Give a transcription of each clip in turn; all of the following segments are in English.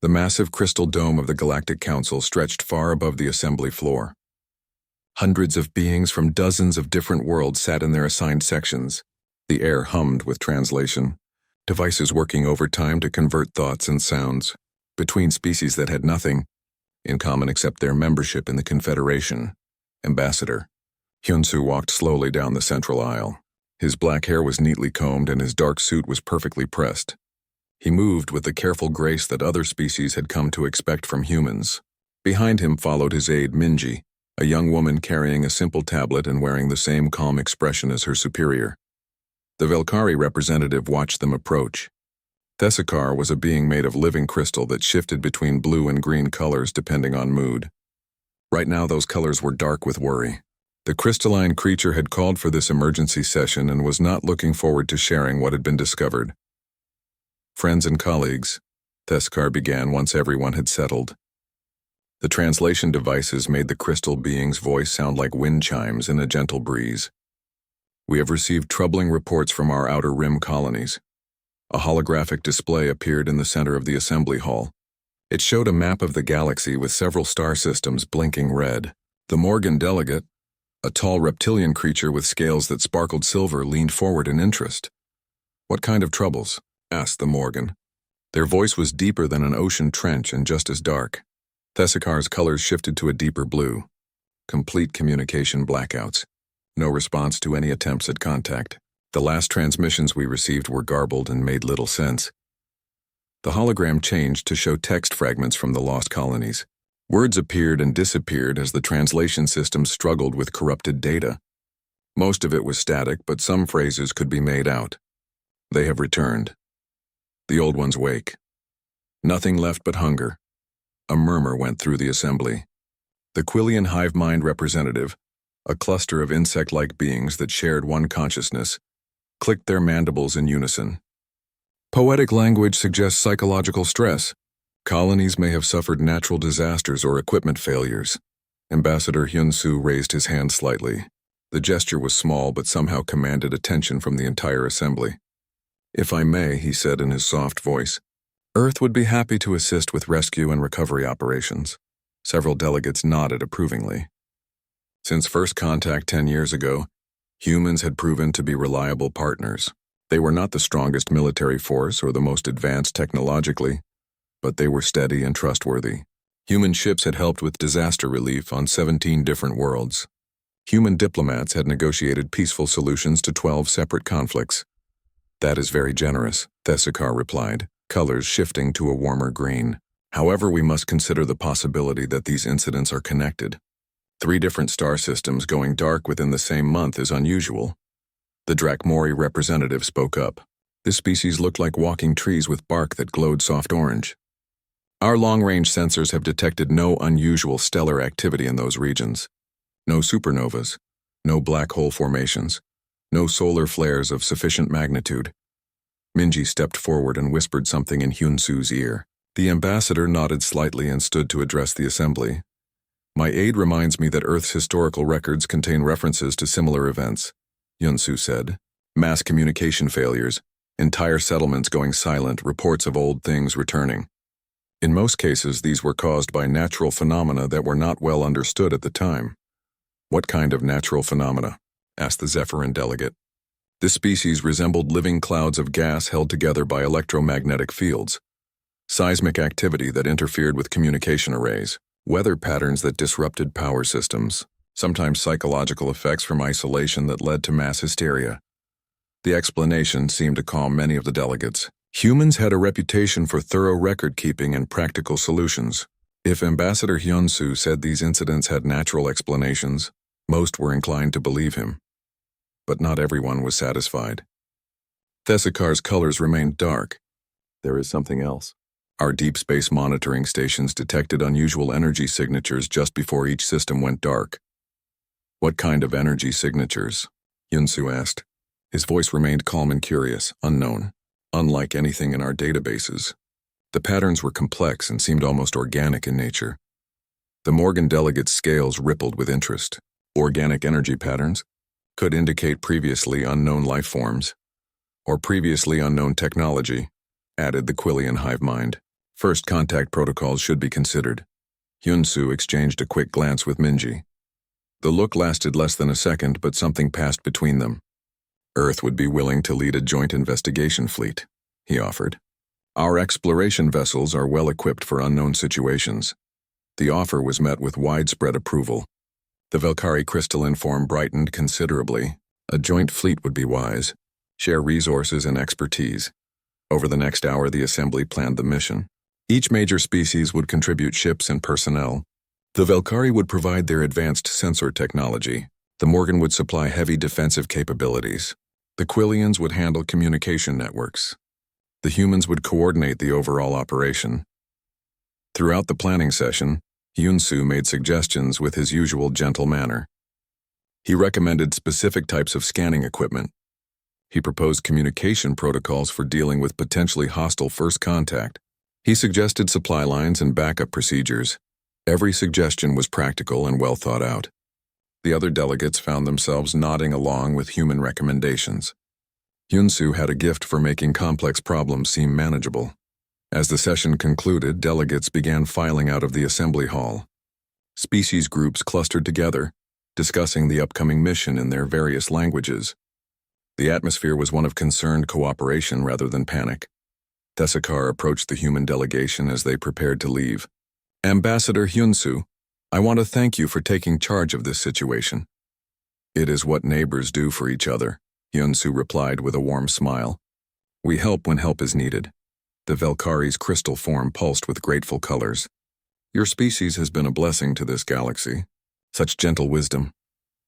The massive crystal dome of the Galactic Council stretched far above the assembly floor. Hundreds of beings from dozens of different worlds sat in their assigned sections. The air hummed with translation, devices working overtime to convert thoughts and sounds between species that had nothing in common except their membership in the Confederation. Ambassador Hyunsu walked slowly down the central aisle. His black hair was neatly combed and his dark suit was perfectly pressed. He moved with the careful grace that other species had come to expect from humans. Behind him followed his aide Minji, a young woman carrying a simple tablet and wearing the same calm expression as her superior. The Velkari representative watched them approach. Thesakar was a being made of living crystal that shifted between blue and green colors depending on mood. Right now those colors were dark with worry. The crystalline creature had called for this emergency session and was not looking forward to sharing what had been discovered. Friends and colleagues, Thesakar began once everyone had settled. The translation devices made the crystal being's voice sound like wind chimes in a gentle breeze. We have received troubling reports from our outer rim colonies. A holographic display appeared in the center of the assembly hall. It showed a map of the galaxy with several star systems blinking red. The Morgan delegate, a tall reptilian creature with scales that sparkled silver, leaned forward in interest. "What kind of troubles?" asked the Morgan. Their voice was deeper than an ocean trench and just as dark. Thesakar's colors shifted to a deeper blue. Complete communication blackouts. No response to any attempts at contact. The last transmissions we received were garbled and made little sense. The hologram changed to show text fragments from the lost colonies. Words appeared and disappeared as the translation system struggled with corrupted data. Most of it was static, but some phrases could be made out. "They have returned. The old ones wake. Nothing left but hunger." A murmur went through the assembly. The Quillian hive mind representative, a cluster of insect-like beings that shared one consciousness, clicked their mandibles in unison. "Poetic language suggests psychological stress. Colonies may have suffered natural disasters or equipment failures." Ambassador Hyunsu raised his hand slightly. The gesture was small but somehow commanded attention from the entire assembly. "If I may," he said in his soft voice, "Earth would be happy to assist with rescue and recovery operations." Several delegates nodded approvingly. Since first contact 10 years ago, humans had proven to be reliable partners. They were not the strongest military force or the most advanced technologically, but they were steady and trustworthy. Human ships had helped with disaster relief on 17 different worlds. Human diplomats had negotiated peaceful solutions to 12 separate conflicts. "That is very generous," Thesakar replied, colors shifting to a warmer green. "However, we must consider the possibility that these incidents are connected. 3 different star systems going dark within the same month is unusual." The Drakmori representative spoke up. "This species looked like walking trees with bark that glowed soft orange. Our long-range sensors have detected no unusual stellar activity in those regions. No supernovas, no black hole formations, no solar flares of sufficient magnitude." Minji stepped forward and whispered something in Hyunsu's ear. The ambassador nodded slightly and stood to address the assembly. "My aide reminds me that Earth's historical records contain references to similar events," Hyunsu said. "Mass communication failures, entire settlements going silent, reports of old things returning. In most cases, these were caused by natural phenomena that were not well understood at the time." "What kind of natural phenomena?" asked the Zephyrin delegate. "This species resembled living clouds of gas held together by electromagnetic fields, seismic activity that interfered with communication arrays, weather patterns that disrupted power systems, sometimes psychological effects from isolation that led to mass hysteria." The explanation seemed to calm many of the delegates. Humans had a reputation for thorough record-keeping and practical solutions. If Ambassador Hyunsu said these incidents had natural explanations, most were inclined to believe him. But not everyone was satisfied. Thesakar's colors remained dark. "There is something else. Our deep space monitoring stations detected unusual energy signatures just before each system went dark." "What kind of energy signatures?" Hyunsu asked. His voice remained calm and curious, unknown, unlike anything in our databases. The patterns were complex and seemed almost organic in nature. The Morgan delegate's scales rippled with interest. "Organic energy patterns could indicate previously unknown life forms, or previously unknown technology," added the Quillian hive mind. First contact protocols should be considered. Hyun-soo exchanged a quick glance with Minji. The look lasted less than a second, but something passed between them. Earth would be willing to lead a joint investigation fleet, he offered. Our exploration vessels are well equipped for unknown situations. The offer was met with widespread approval. The Valkyrie crystalline form brightened considerably. A joint fleet would be wise. Share resources and expertise. Over the next hour, the assembly planned the mission. Each major species would contribute ships and personnel. The Valkyrie would provide their advanced sensor technology. The Morgan would supply heavy defensive capabilities. The Quillians would handle communication networks. The humans would coordinate the overall operation. Throughout the planning session, Hyun-soo made suggestions with his usual gentle manner. He recommended specific types of scanning equipment. He proposed communication protocols for dealing with potentially hostile first contact. He suggested supply lines and backup procedures. Every suggestion was practical and well thought out. The other delegates found themselves nodding along with human recommendations. Hyun-soo had a gift for making complex problems seem manageable. As the session concluded, delegates began filing out of the assembly hall. Species groups clustered together, discussing the upcoming mission in their various languages. The atmosphere was one of concerned cooperation rather than panic. Thesakar approached the human delegation as they prepared to leave. Ambassador Hyun-soo, I want to thank you for taking charge of this situation. It is what neighbors do for each other, Hyun-soo replied with a warm smile. We help when help is needed. The Valkyrie's crystal form pulsed with grateful colors. Your species has been a blessing to this galaxy. Such gentle wisdom.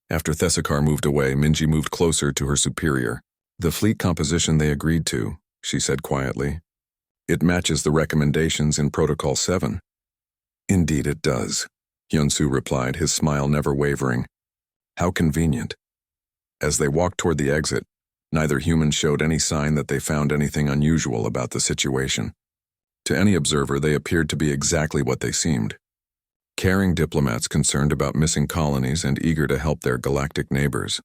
After Thesakar moved away, Minji moved closer to her superior. The fleet composition they agreed to, she said quietly. It matches the recommendations in Protocol 7. Indeed it does, Hyun-soo replied, his smile never wavering. How convenient. As they walked toward the exit, neither human showed any sign that they found anything unusual about the situation. To any observer, they appeared to be exactly what they seemed. Caring diplomats concerned about missing colonies and eager to help their galactic neighbors.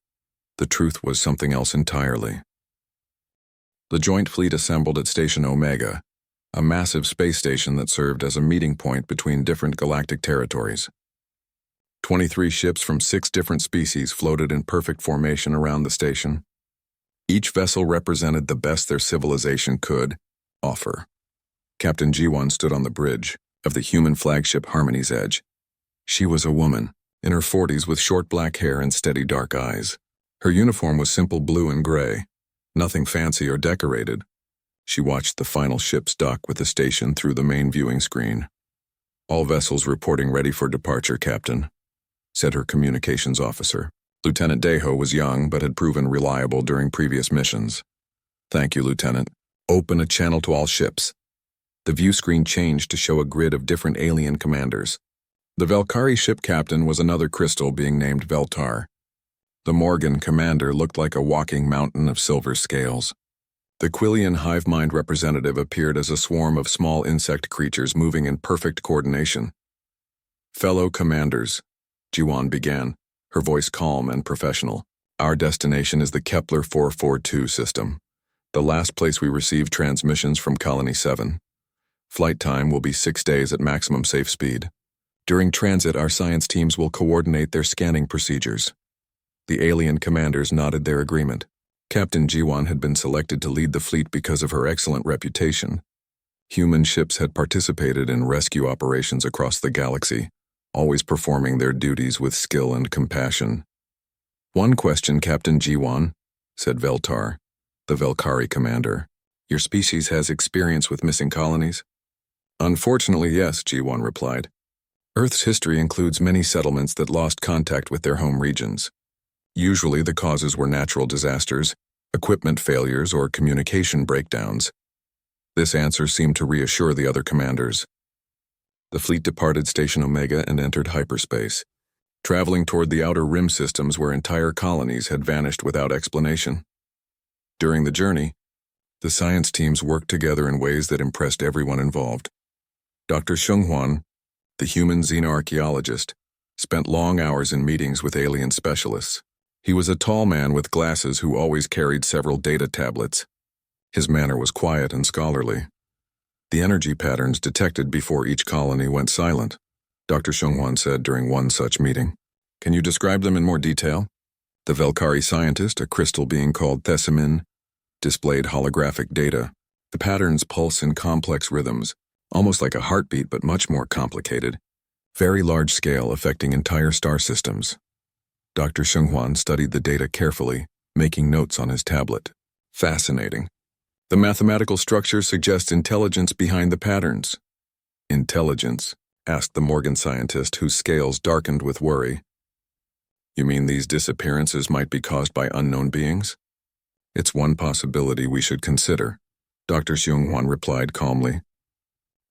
The truth was something else entirely. The joint fleet assembled at Station Omega, a massive space station that served as a meeting point between different galactic territories. 23 ships from 6 different species floated in perfect formation around the station. Each vessel represented the best their civilization could offer. Captain Ji-won stood on the bridge of the human flagship Harmony's Edge. She was a woman, in her 40s with short black hair and steady dark eyes. Her uniform was simple blue and gray, nothing fancy or decorated. She watched the final ships dock with the station through the main viewing screen. All vessels reporting ready for departure, Captain, said her communications officer. Lieutenant Daeho was young but had proven reliable during previous missions. Thank you, Lieutenant. Open a channel to all ships. The view screen changed to show a grid of different alien commanders. The Valkyrie ship captain was another crystal being named Veltar. The Morgan commander looked like a walking mountain of silver scales. The Quillian hive mind representative appeared as a swarm of small insect creatures moving in perfect coordination. Fellow commanders, Ji-won began, her voice calm and professional. Our destination is the Kepler 442 system, the last place we receive transmissions from Colony 7. Flight time will be 6 days at maximum safe speed. During transit, our science teams will coordinate their scanning procedures. The alien commanders nodded their agreement. Captain Ji-won had been selected to lead the fleet because of her excellent reputation. Human ships had participated in rescue operations across the galaxy, always performing their duties with skill and compassion. One question, Captain Ji-won, said Veltar, the Valkyrie commander. Your species has experience with missing colonies? Unfortunately, yes, Ji-won replied. Earth's history includes many settlements that lost contact with their home regions. Usually the causes were natural disasters, equipment failures, or communication breakdowns. This answer seemed to reassure the other commanders. The fleet departed Station Omega and entered hyperspace, traveling toward the outer rim systems where entire colonies had vanished without explanation. During the journey, the science teams worked together in ways that impressed everyone involved. Dr. Shunghwan, the human xenoarchaeologist, spent long hours in meetings with alien specialists. He was a tall man with glasses who always carried several data tablets. His manner was quiet and scholarly. The energy patterns detected before each colony went silent, Dr. Xionghwan said during one such meeting. Can you describe them in more detail? The Velkari scientist, a crystal being called Thesamin, displayed holographic data. The patterns pulse in complex rhythms, almost like a heartbeat but much more complicated, very large scale affecting entire star systems. Dr. Xionghwan studied the data carefully, making notes on his tablet. Fascinating. The mathematical structure suggests intelligence behind the patterns. Intelligence? Asked the Morgan scientist, whose scales darkened with worry. You mean these disappearances might be caused by unknown beings? It's one possibility we should consider, Dr. Xionghwan replied calmly.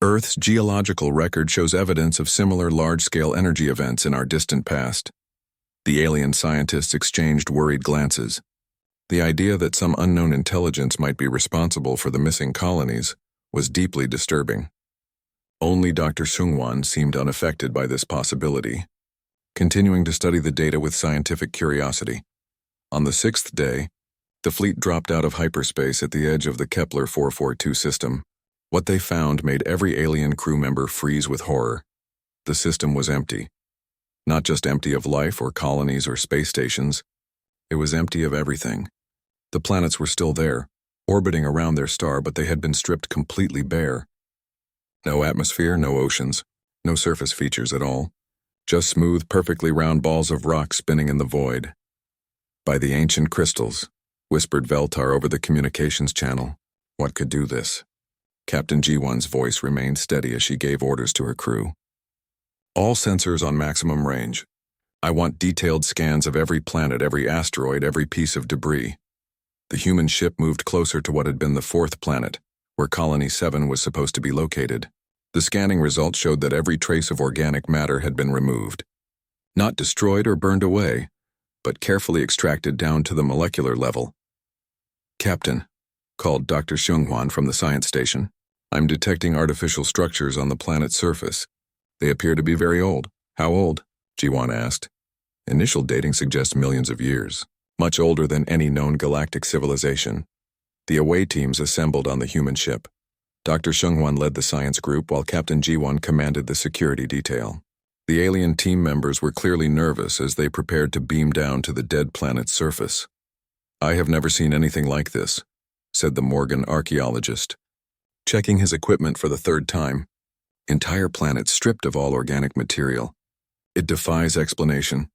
Earth's geological record shows evidence of similar large-scale energy events in our distant past. The alien scientists exchanged worried glances. The idea that some unknown intelligence might be responsible for the missing colonies was deeply disturbing. Only Dr. Xionghwan seemed unaffected by this possibility, continuing to study the data with scientific curiosity. On the 6th day, the fleet dropped out of hyperspace at the edge of the Kepler 442 system. What they found made every alien crew member freeze with horror. The system was empty. Not just empty of life or colonies or space stations, it was empty of everything. The planets were still there, orbiting around their star, but they had been stripped completely bare. No atmosphere, no oceans, no surface features at all. Just smooth, perfectly round balls of rock spinning in the void. By the ancient crystals, whispered Veltar over the communications channel. What could do this? Captain G1's voice remained steady as she gave orders to her crew. All sensors on maximum range. I want detailed scans of every planet, every asteroid, every piece of debris. The human ship moved closer to what had been the 4th planet, where Colony 7 was supposed to be located. The scanning results showed that every trace of organic matter had been removed. Not destroyed or burned away, but carefully extracted down to the molecular level. Captain, called Dr. Xionghwan from the science station, I'm detecting artificial structures on the planet's surface. They appear to be very old. How old? G1 asked. Initial dating suggests millions of years, much older than any known galactic civilization. The away teams assembled on the human ship. Dr. Xionghwan led the science group while Captain G1 commanded the security detail. The alien team members were clearly nervous as they prepared to beam down to the dead planet's surface. I have never seen anything like this, said the Morgan archaeologist, checking his equipment for the 3rd time. Entire planet stripped of all organic material. It defies explanation.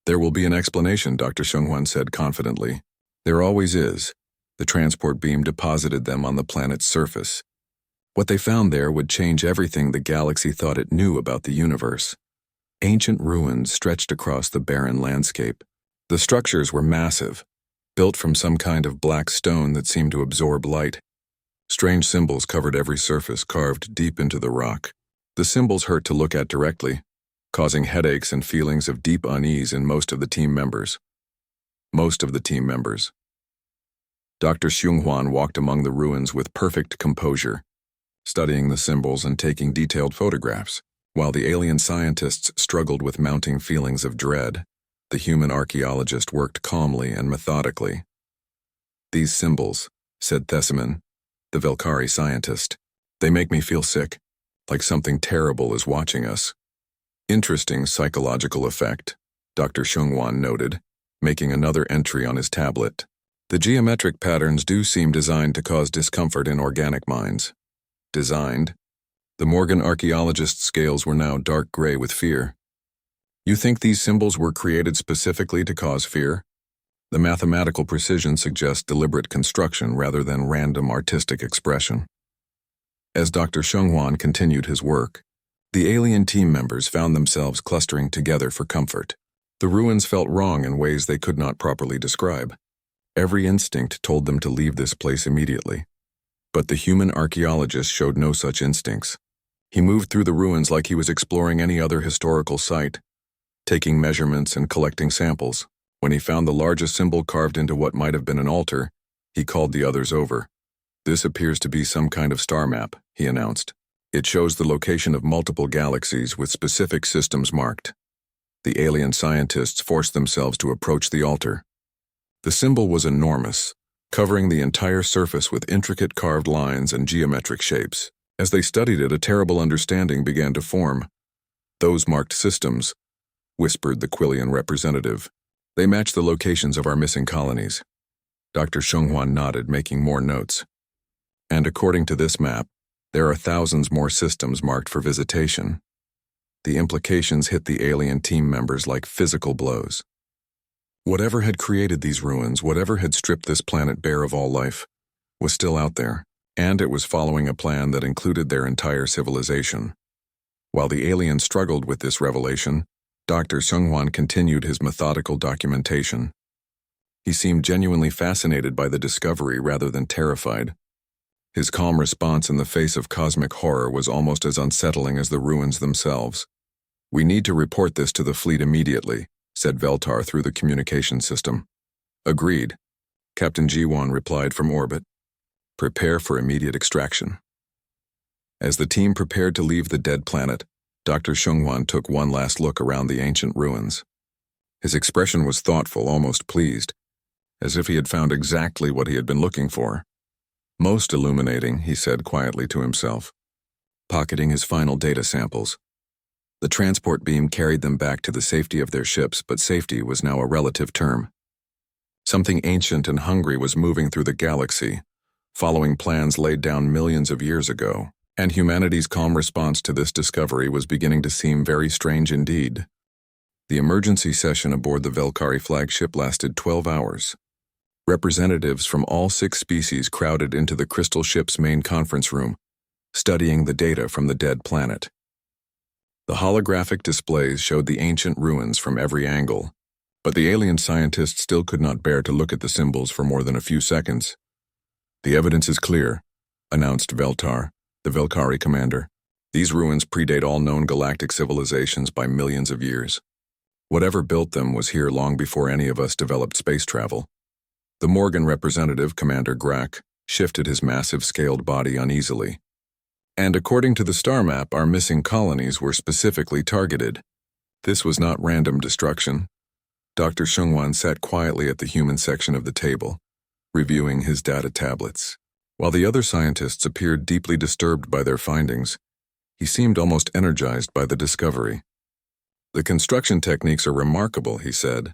There will be an explanation, Dr. Xionghwan said confidently. There always is. The transport beam deposited them on the planet's surface. What they found there would change everything the galaxy thought it knew about the universe. Ancient ruins stretched across the barren landscape. The structures were massive, built from some kind of black stone that seemed to absorb light. Strange symbols covered every surface, carved deep into the rock. The symbols hurt to look at directly, causing headaches and feelings of deep unease in most of the team members. Dr. Xionghwan walked among the ruins with perfect composure, studying the symbols and taking detailed photographs. While the alien scientists struggled with mounting feelings of dread, the human archaeologist worked calmly and methodically. These symbols, said Thesamin, the Velkari scientist, they make me feel sick, like something terrible is watching us. Interesting psychological effect, Dr. Xionghwan noted, making another entry on his tablet. The geometric patterns do seem designed to cause discomfort in organic minds. Designed? The Morgan archaeologist's scales were now dark gray with fear. You think these symbols were created specifically to cause fear? The mathematical precision suggests deliberate construction rather than random artistic expression. As Dr. Xionghwan continued his work, the alien team members found themselves clustering together for comfort. The ruins felt wrong in ways they could not properly describe. Every instinct told them to leave this place immediately. But the human archaeologist showed no such instincts. He moved through the ruins like he was exploring any other historical site, taking measurements and collecting samples. When he found the largest symbol carved into what might have been an altar, he called the others over. This appears to be some kind of star map, he announced. It shows the location of multiple galaxies with specific systems marked. The alien scientists forced themselves to approach the altar. The symbol was enormous, covering the entire surface with intricate carved lines and geometric shapes. As they studied it, a terrible understanding began to form. "Those marked systems," whispered the Quillian representative. "They match the locations of our missing colonies." Dr. Shenghuan nodded, making more notes. "And according to this map, there are thousands more systems marked for visitation." The implications hit the alien team members like physical blows. Whatever had created these ruins, whatever had stripped this planet bare of all life, was still out there, and it was following a plan that included their entire civilization. While the aliens struggled with this revelation, Dr. Shenghuan continued his methodical documentation. He seemed genuinely fascinated by the discovery rather than terrified. His calm response in the face of cosmic horror was almost as unsettling as the ruins themselves. "We need to report this to the fleet immediately," said Veltar through the communication system. "Agreed," Captain Jiwan replied from orbit. "Prepare for immediate extraction." As the team prepared to leave the dead planet, Dr. Shenghuan took one last look around the ancient ruins. His expression was thoughtful, almost pleased, as if he had found exactly what he had been looking for. "Most illuminating," he said quietly to himself, pocketing his final data samples. The transport beam carried them back to the safety of their ships, but safety was now a relative term. Something ancient and hungry was moving through the galaxy, following plans laid down millions of years ago, and humanity's calm response to this discovery was beginning to seem very strange indeed. The emergency session aboard the Velkari flagship lasted 12 hours. Representatives from all 6 species crowded into the crystal ship's main conference room, studying the data from the dead planet. The holographic displays showed the ancient ruins from every angle, but the alien scientists still could not bear to look at the symbols for more than a few seconds. "The evidence is clear," announced Veltar, the Velkari commander. "These ruins predate all known galactic civilizations by millions of years. Whatever built them was here long before any of us developed space travel." The Morgan representative, Commander Grack, shifted his massive scaled body uneasily. "And according to the star map, our missing colonies were specifically targeted. This was not random destruction." Dr. Shenghuan sat quietly at the human section of the table, reviewing his data tablets. While the other scientists appeared deeply disturbed by their findings, he seemed almost energized by the discovery. "The construction techniques are remarkable," he said.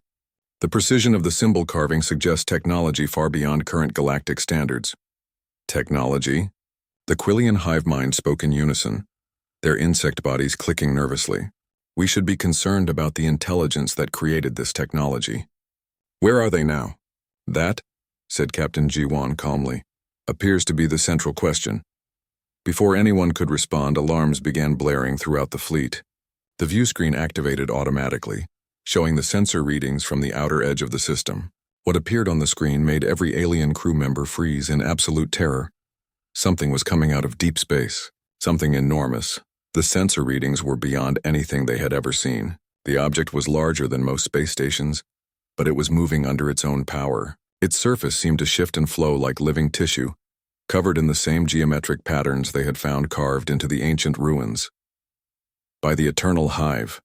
"The precision of the symbol carving suggests technology far beyond current galactic standards." "Technology?" The Quillian hive mind spoke in unison, their insect bodies clicking nervously. "We should be concerned about the intelligence that created this technology." "Where are they now?" "That," said Captain Jiwan calmly, "appears to be the central question." Before anyone could respond, alarms began blaring throughout the fleet. The view screen activated automatically, showing the sensor readings from the outer edge of the system. What appeared on the screen made every alien crew member freeze in absolute terror. Something was coming out of deep space, something enormous. The sensor readings were beyond anything they had ever seen. The object was larger than most space stations, but it was moving under its own power. Its surface seemed to shift and flow like living tissue, covered in the same geometric patterns they had found carved into the ancient ruins. "By the eternal hive,"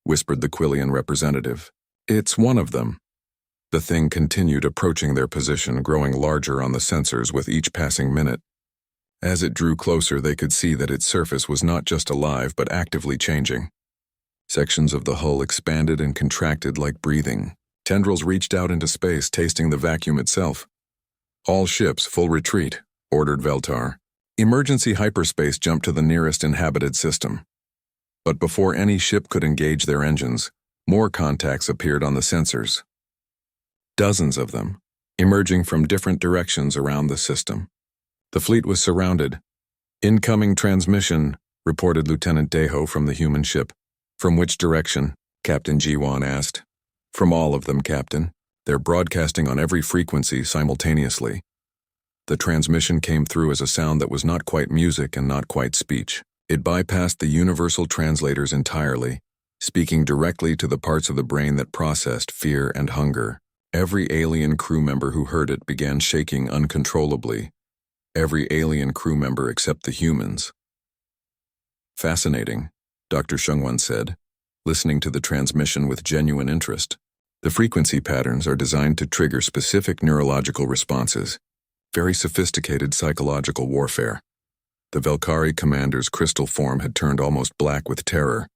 whispered the Quillian representative. "It's one of them." The thing continued approaching their position, growing larger on the sensors with each passing minute. As it drew closer, they could see that its surface was not just alive but actively changing. Sections of the hull expanded and contracted like breathing. Tendrils reached out into space, tasting the vacuum itself. "All ships, full retreat," ordered Veltar. Emergency hyperspace jumped to the nearest inhabited system. But before any ship could engage their engines, more contacts appeared on the sensors. Dozens of them, emerging from different directions around the system. The fleet was surrounded. "Incoming transmission," reported Lieutenant Deho from the human ship. "From which direction?" Captain Jiwan asked. "From all of them, Captain. They're broadcasting on every frequency simultaneously." The transmission came through as a sound that was not quite music and not quite speech. It bypassed the universal translators entirely, speaking directly to the parts of the brain that processed fear and hunger. Every alien crew member who heard it began shaking uncontrollably. Every alien crew member except the humans. "Fascinating," Dr. Shenghuan said, listening to the transmission with genuine interest. "The frequency patterns are designed to trigger specific neurological responses. Very sophisticated psychological warfare." The Velkari commander's crystal form had turned almost black with terror.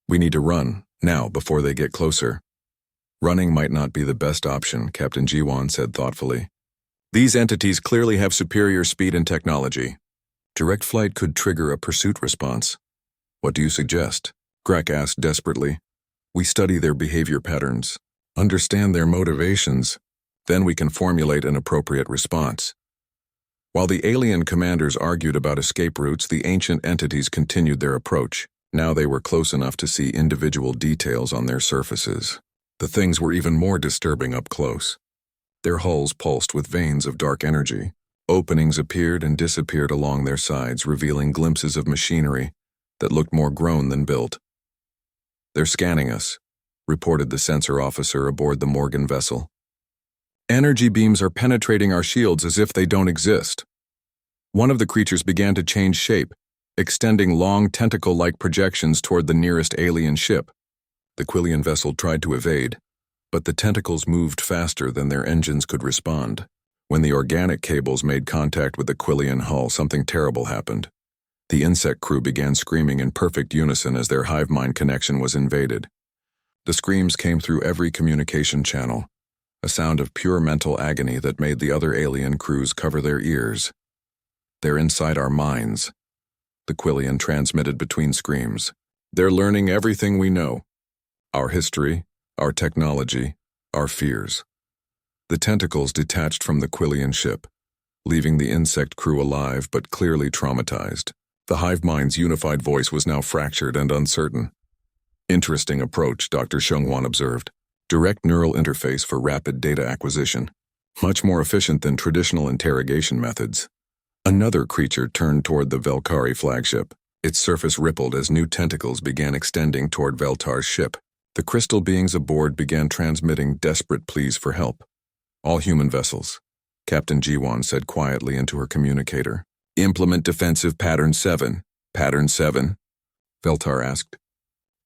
"We need to run, now, before they get closer." "Running might not be the best option," Captain Jiwan said thoughtfully. "These entities clearly have superior speed and technology. Direct flight could trigger a pursuit response." "What do you suggest?" Grek asked desperately. "We study their behavior patterns, understand their motivations, then we can formulate an appropriate response." While the alien commanders argued about escape routes, the ancient entities continued their approach. Now they were close enough to see individual details on their surfaces. The things were even more disturbing up close. Their hulls pulsed with veins of dark energy. Openings appeared and disappeared along their sides, revealing glimpses of machinery that looked more grown than built. "They're scanning us," reported the sensor officer aboard the Morgan vessel. "Energy beams are penetrating our shields as if they don't exist." One of the creatures began to change shape, extending long tentacle-like projections toward the nearest alien ship. The Quillian vessel tried to evade, but the tentacles moved faster than their engines could respond. When the organic cables made contact with the Quillian hull, something terrible happened. The insect crew began screaming in perfect unison as their hive mind connection was invaded. The screams came through every communication channel, a sound of pure mental agony that made the other alien crews cover their ears. "They're inside our minds," the Quillian transmitted between screams. "They're learning everything we know. Our history, our technology, our fears." The tentacles detached from the Quillian ship, leaving the insect crew alive but clearly traumatized. The hive mind's unified voice was now fractured and uncertain. "Interesting approach," Dr. Shungwan observed. "Direct neural interface for rapid data acquisition. Much more efficient than traditional interrogation methods." Another creature turned toward the Velkari flagship. Its surface rippled as new tentacles began extending toward Veltar's ship. The crystal beings aboard began transmitting desperate pleas for help. "All human vessels," Captain Jiwan said quietly into her communicator. "Implement defensive pattern 7. Pattern 7? Veltar asked.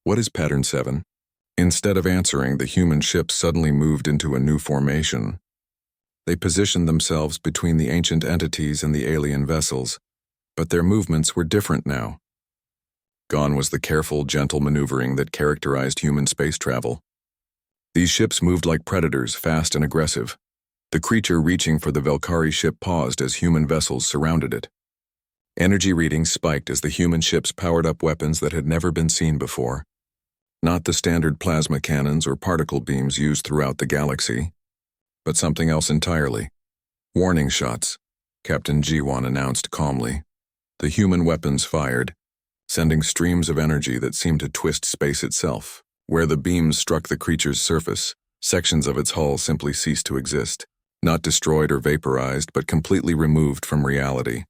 "What is pattern 7? Instead of answering, the human ship suddenly moved into a new formation. They positioned themselves between the ancient entities and the alien vessels, but their movements were different now. Gone was the careful, gentle maneuvering that characterized human space travel. These ships moved like predators, fast and aggressive. The creature reaching for the Velkari ship paused as human vessels surrounded it. Energy readings spiked as the human ships powered up weapons that had never been seen before. Not the standard plasma cannons or particle beams used throughout the galaxy, but something else entirely. "Warning shots," Captain Jiwan announced calmly. The human weapons fired, sending streams of energy that seemed to twist space itself. Where the beams struck the creature's surface, sections of its hull simply ceased to exist, not destroyed or vaporized, but completely removed from reality.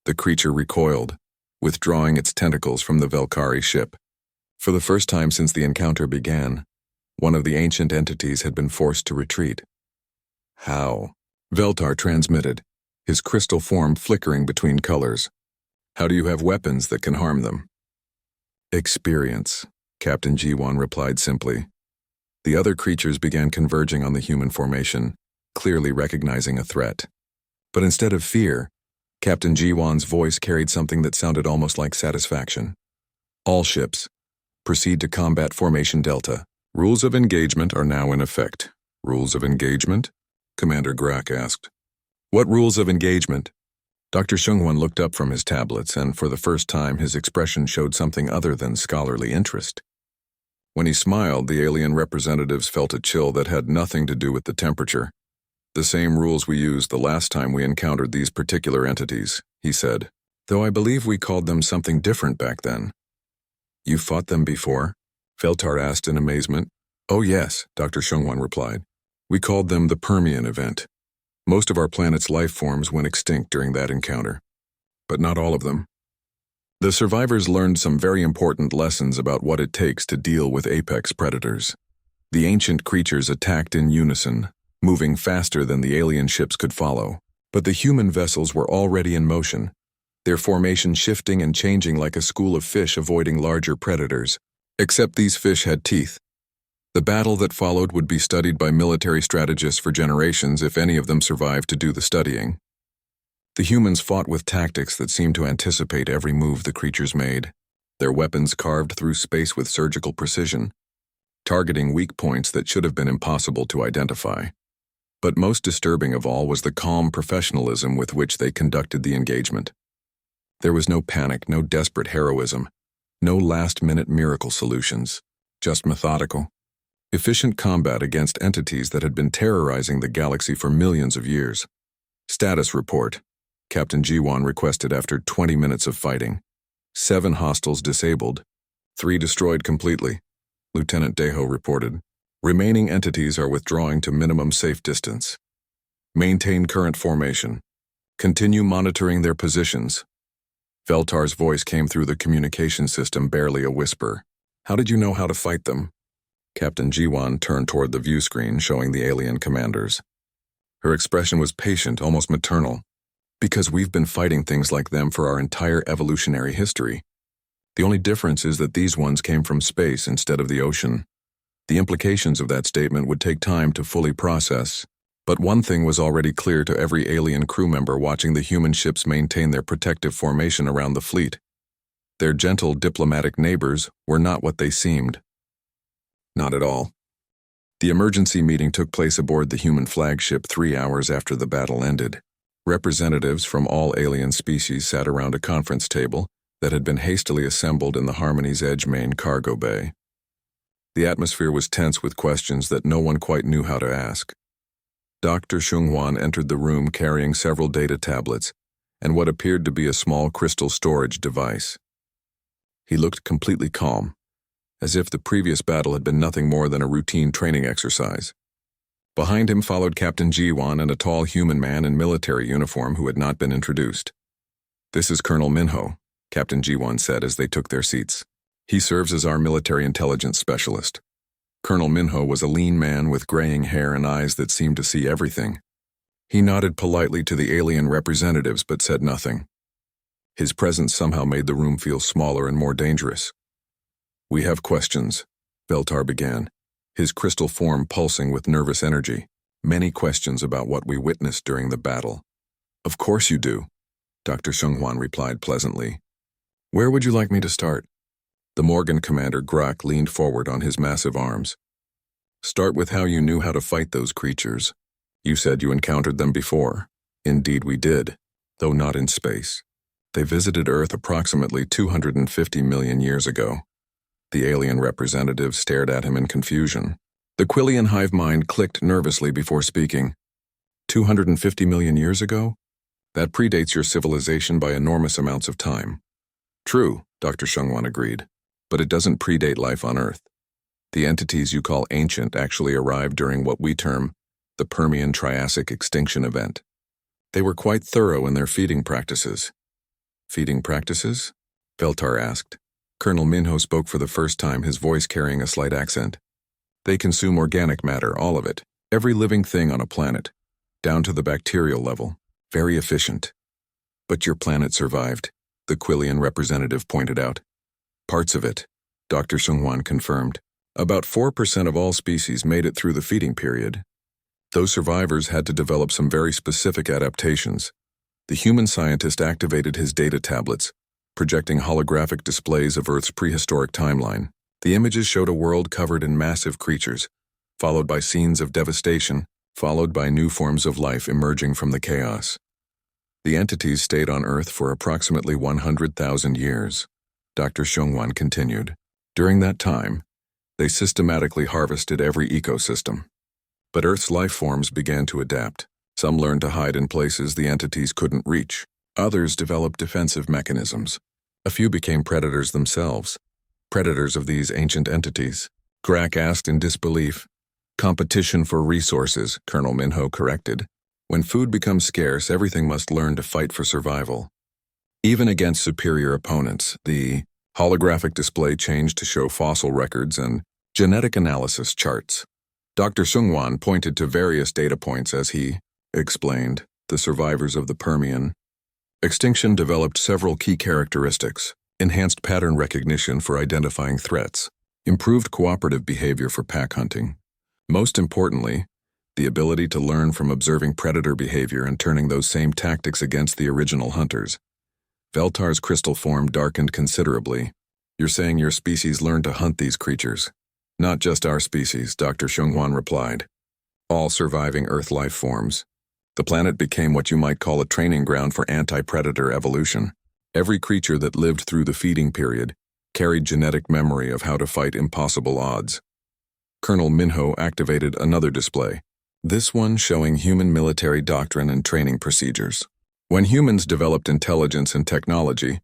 The creature recoiled, withdrawing its tentacles from the Velkari ship. For the first time since the encounter began, one of the ancient entities had been forced to retreat. "How?" Veltar transmitted, his crystal form flickering between colors. "How do you have weapons that can harm them?" "Experience," Captain Jiwan replied simply. The other creatures began converging on the human formation, clearly recognizing a threat. But instead of fear, Captain Jiwan's voice carried something that sounded almost like satisfaction. "All ships, proceed to combat formation Delta. Rules of engagement are now in effect." "Rules of engagement?" Commander Grek asked. "What rules of engagement?" Dr. Shungwan looked up from his tablets, and for the first time his expression showed something other than scholarly interest. When he smiled, the alien representatives felt a chill that had nothing to do with the temperature. "The same rules we used the last time we encountered these particular entities," he said, "though I believe we called them something different back then." "You fought them before?" Veltar asked in amazement. "Oh yes," Dr. Shungwan replied. "We called them the Permian event. Most of our planet's life forms went extinct during that encounter, but not all of them. The survivors learned some very important lessons about what it takes to deal with apex predators. The ancient creatures attacked in unison, moving faster than the alien ships could follow. But the human vessels were already in motion, their formation shifting and changing like a school of fish avoiding larger predators. Except these fish had teeth. The battle that followed would be studied by military strategists for generations if any of them survived to do the studying. The humans fought with tactics that seemed to anticipate every move the creatures made, their weapons carved through space with surgical precision, targeting weak points that should have been impossible to identify. But most disturbing of all was the calm professionalism with which they conducted the engagement. There was no panic, no desperate heroism, no last-minute miracle solutions, just methodical, efficient combat against entities that had been terrorizing the galaxy for millions of years. Status report, Captain Jiwan requested after 20 minutes of fighting. 7 hostiles disabled, 3 destroyed completely, Lieutenant Deho reported. Remaining entities are withdrawing to minimum safe distance. Maintain current formation. Continue monitoring their positions. Veltar's voice came through the communication system, barely a whisper. How did you know how to fight them? Captain Jiwan turned toward the view screen showing the alien commanders. Her expression was patient, almost maternal. Because we've been fighting things like them for our entire evolutionary history. The only difference is that these ones came from space instead of the ocean. The implications of that statement would take time to fully process, but one thing was already clear to every alien crew member watching the human ships maintain their protective formation around the fleet. Their gentle diplomatic neighbors were not what they seemed. Not at all. The emergency meeting took place aboard the human flagship 3 hours after the battle ended. Representatives from all alien species sat around a conference table that had been hastily assembled in the Harmony's Edge main cargo bay. The atmosphere was tense with questions that no one quite knew how to ask. Dr. Xunhuan entered the room carrying several data tablets and what appeared to be a small crystal storage device. He looked completely calm, as if the previous battle had been nothing more than a routine training exercise. Behind him followed Captain Jiwan and a tall human man in military uniform who had not been introduced. "This is Colonel Minho," Captain Jiwan said as they took their seats. "He serves as our military intelligence specialist." Colonel Minho was a lean man with graying hair and eyes that seemed to see everything. He nodded politely to the alien representatives but said nothing. His presence somehow made the room feel smaller and more dangerous. "We have questions," Veltar began, his crystal form pulsing with nervous energy. "Many questions about what we witnessed during the battle." "Of course you do," Dr. Xunhuan replied pleasantly. "Where would you like me to start?" The Morgan commander Grak leaned forward on his massive arms. "Start with how you knew how to fight those creatures. You said you encountered them before. Indeed we did, though not in space. They visited Earth approximately 250 million years ago." The alien representative stared at him in confusion. The Quillian hive mind clicked nervously before speaking. 250 million years ago? That predates your civilization by enormous amounts of time. True, Dr. Xunhuan agreed, but it doesn't predate life on Earth. The entities you call ancient actually arrived during what we term the Permian-Triassic extinction event. They were quite thorough in their feeding practices. "Feeding practices?" Veltar asked. Colonel Minho spoke for the first time, his voice carrying a slight accent. "They consume organic matter, all of it, every living thing on a planet, down to the bacterial level. Very efficient." "But your planet survived," the Quillian representative pointed out. "Parts of it," Dr. Xunhuan confirmed. "About 4% of all species made it through the feeding period. Those survivors had to develop some very specific adaptations. The human scientist activated his data tablets, projecting holographic displays of Earth's prehistoric timeline. The images showed a world covered in massive creatures, followed by scenes of devastation, followed by new forms of life emerging from the chaos. The entities stayed on Earth for approximately 100,000 years, Dr. Xunhuan continued. During that time, they systematically harvested every ecosystem. But Earth's life forms began to adapt. Some learned to hide in places the entities couldn't reach. Others developed defensive mechanisms. A few became predators themselves, predators of these ancient entities. Grak asked in disbelief. "Competition for resources," Colonel Minho corrected. "When food becomes scarce, everything must learn to fight for survival. Even against superior opponents." The holographic display changed to show fossil records and genetic analysis charts. Dr. Xunhuan pointed to various data points as he explained. The survivors of the Permian extinction developed several key characteristics: enhanced pattern recognition for identifying threats, improved cooperative behavior for pack hunting. Most importantly, the ability to learn from observing predator behavior and turning those same tactics against the original hunters. Veltar's crystal form darkened considerably. You're saying your species learned to hunt these creatures? Not just our species, Dr. Xionghuan replied. All surviving Earth life forms. The planet became what you might call a training ground for anti-predator evolution. Every creature that lived through the feeding period carried genetic memory of how to fight impossible odds. Colonel Minho activated another display, this one showing human military doctrine and training procedures. When humans developed intelligence and technology,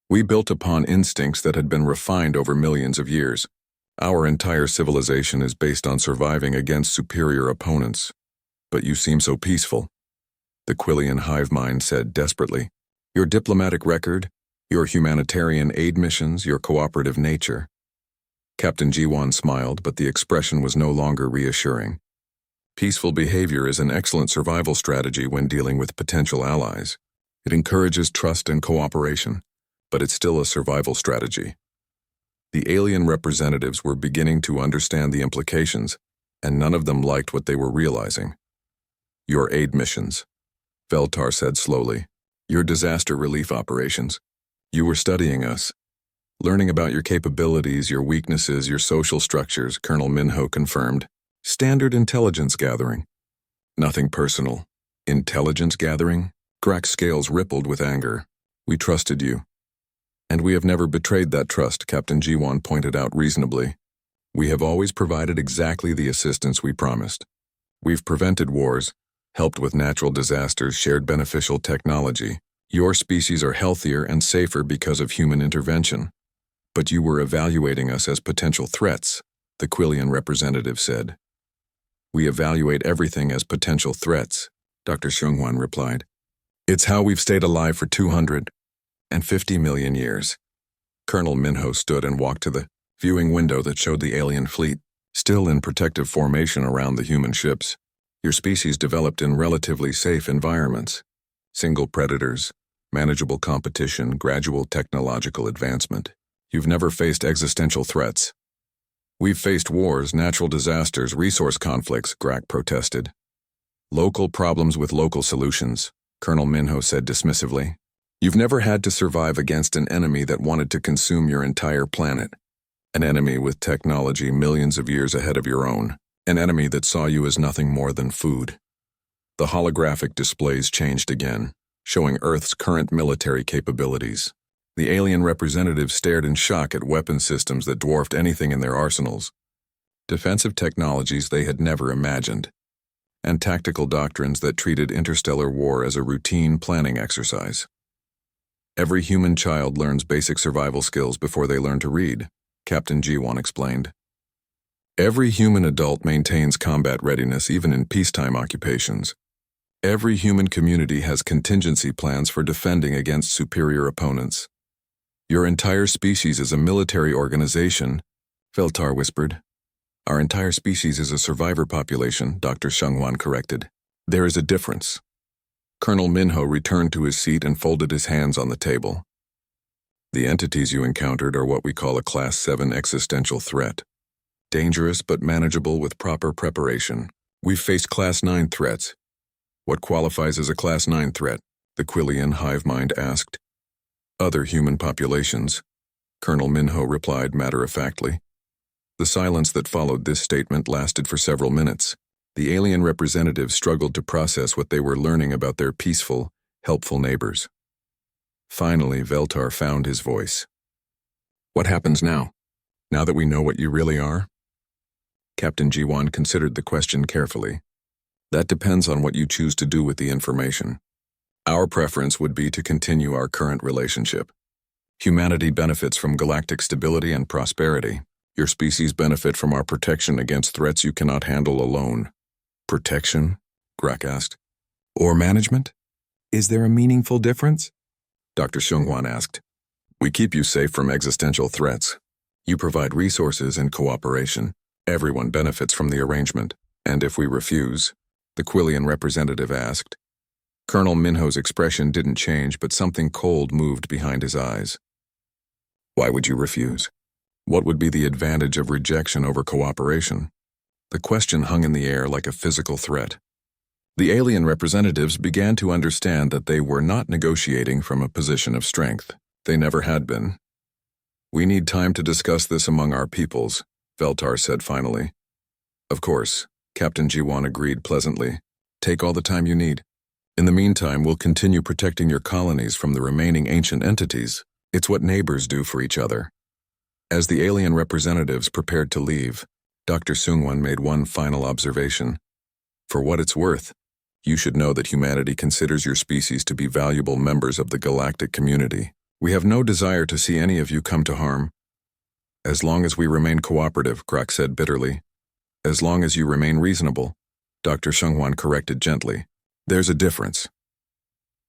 we built upon instincts that had been refined over millions of years. Our entire civilization is based on surviving against superior opponents. But you seem so peaceful, the Quillian hive mind said desperately. Your diplomatic record, your humanitarian aid missions, your cooperative nature. Captain Jiwan smiled, but the expression was no longer reassuring. Peaceful behavior is an excellent survival strategy when dealing with potential allies. It encourages trust and cooperation, but it's still a survival strategy. The alien representatives were beginning to understand the implications, and none of them liked what they were realizing. Your aid missions, Veltar said slowly. Your disaster relief operations. You were studying us, learning about your capabilities, your weaknesses, your social structures, Colonel Minho confirmed. Standard intelligence gathering. Nothing personal. Intelligence gathering? Grak's scales rippled with anger. We trusted you. And we have never betrayed that trust, Captain Jiwan pointed out reasonably. We have always provided exactly the assistance we promised. We've prevented wars, helped with natural disasters, shared beneficial technology. Your species are healthier and safer because of human intervention. But you were evaluating us as potential threats, the Quillian representative said. We evaluate everything as potential threats, Dr. Xionghuan replied. It's how we've stayed alive for 250 million years. Colonel Minho stood and walked to the viewing window that showed the alien fleet, still in protective formation around the human ships. Your species developed in relatively safe environments. Single predators, manageable competition, gradual technological advancement. You've never faced existential threats. We've faced wars, natural disasters, resource conflicts, Grak protested. Local problems with local solutions, Colonel Minho said dismissively. You've never had to survive against an enemy that wanted to consume your entire planet. An enemy with technology millions of years ahead of your own. An enemy that saw you as nothing more than food. The holographic displays changed again, showing Earth's current military capabilities. The alien representatives stared in shock at weapon systems that dwarfed anything in their arsenals. Defensive technologies they had never imagined. And tactical doctrines that treated interstellar war as a routine planning exercise. Every human child learns basic survival skills before they learn to read, Captain Jiwan explained. Every human adult maintains combat readiness even in peacetime occupations. Every human community has contingency plans for defending against superior opponents. Your entire species is a military organization, Veltar whispered. Our entire species is a survivor population, Dr. Xionghuan corrected. There is a difference. Colonel Minho returned to his seat and folded his hands on the table. The entities you encountered are what we call a Class 7 existential threat. Dangerous but manageable with proper preparation. We've faced Class 9 threats. What qualifies as a Class 9 threat? The Quillian hive mind asked. Other human populations, Colonel Minho replied matter-of-factly. The silence that followed this statement lasted for several minutes. The alien representatives struggled to process what they were learning about their peaceful, helpful neighbors. Finally, Veltar found his voice. What happens now? Now that we know what you really are? Captain Jiwan considered the question carefully. That depends on what you choose to do with the information. Our preference would be to continue our current relationship. Humanity benefits from galactic stability and prosperity. Your species benefit from our protection against threats you cannot handle alone. Protection? Grak asked. Or management? Is there a meaningful difference? Dr. Xionghuan asked. We keep you safe from existential threats. You provide resources and cooperation. Everyone benefits from the arrangement. And if we refuse? The Quillian representative asked. Colonel Minho's expression didn't change, but something cold moved behind his eyes. Why would you refuse? What would be the advantage of rejection over cooperation? The question hung in the air like a physical threat. The alien representatives began to understand that they were not negotiating from a position of strength. They never had been. "We need time to discuss this among our peoples," Veltar said finally. "Of course," Captain Jiwan agreed pleasantly. "Take all the time you need. In the meantime, we'll continue protecting your colonies from the remaining ancient entities. It's what neighbors do for each other." As the alien representatives prepared to leave, Dr. Sungwon made one final observation. "For what it's worth, you should know that humanity considers your species to be valuable members of the galactic community. We have no desire to see any of you come to harm. As long as we remain cooperative," Grak said bitterly. "As long as you remain reasonable," Dr. Sungwon corrected gently. "There's a difference."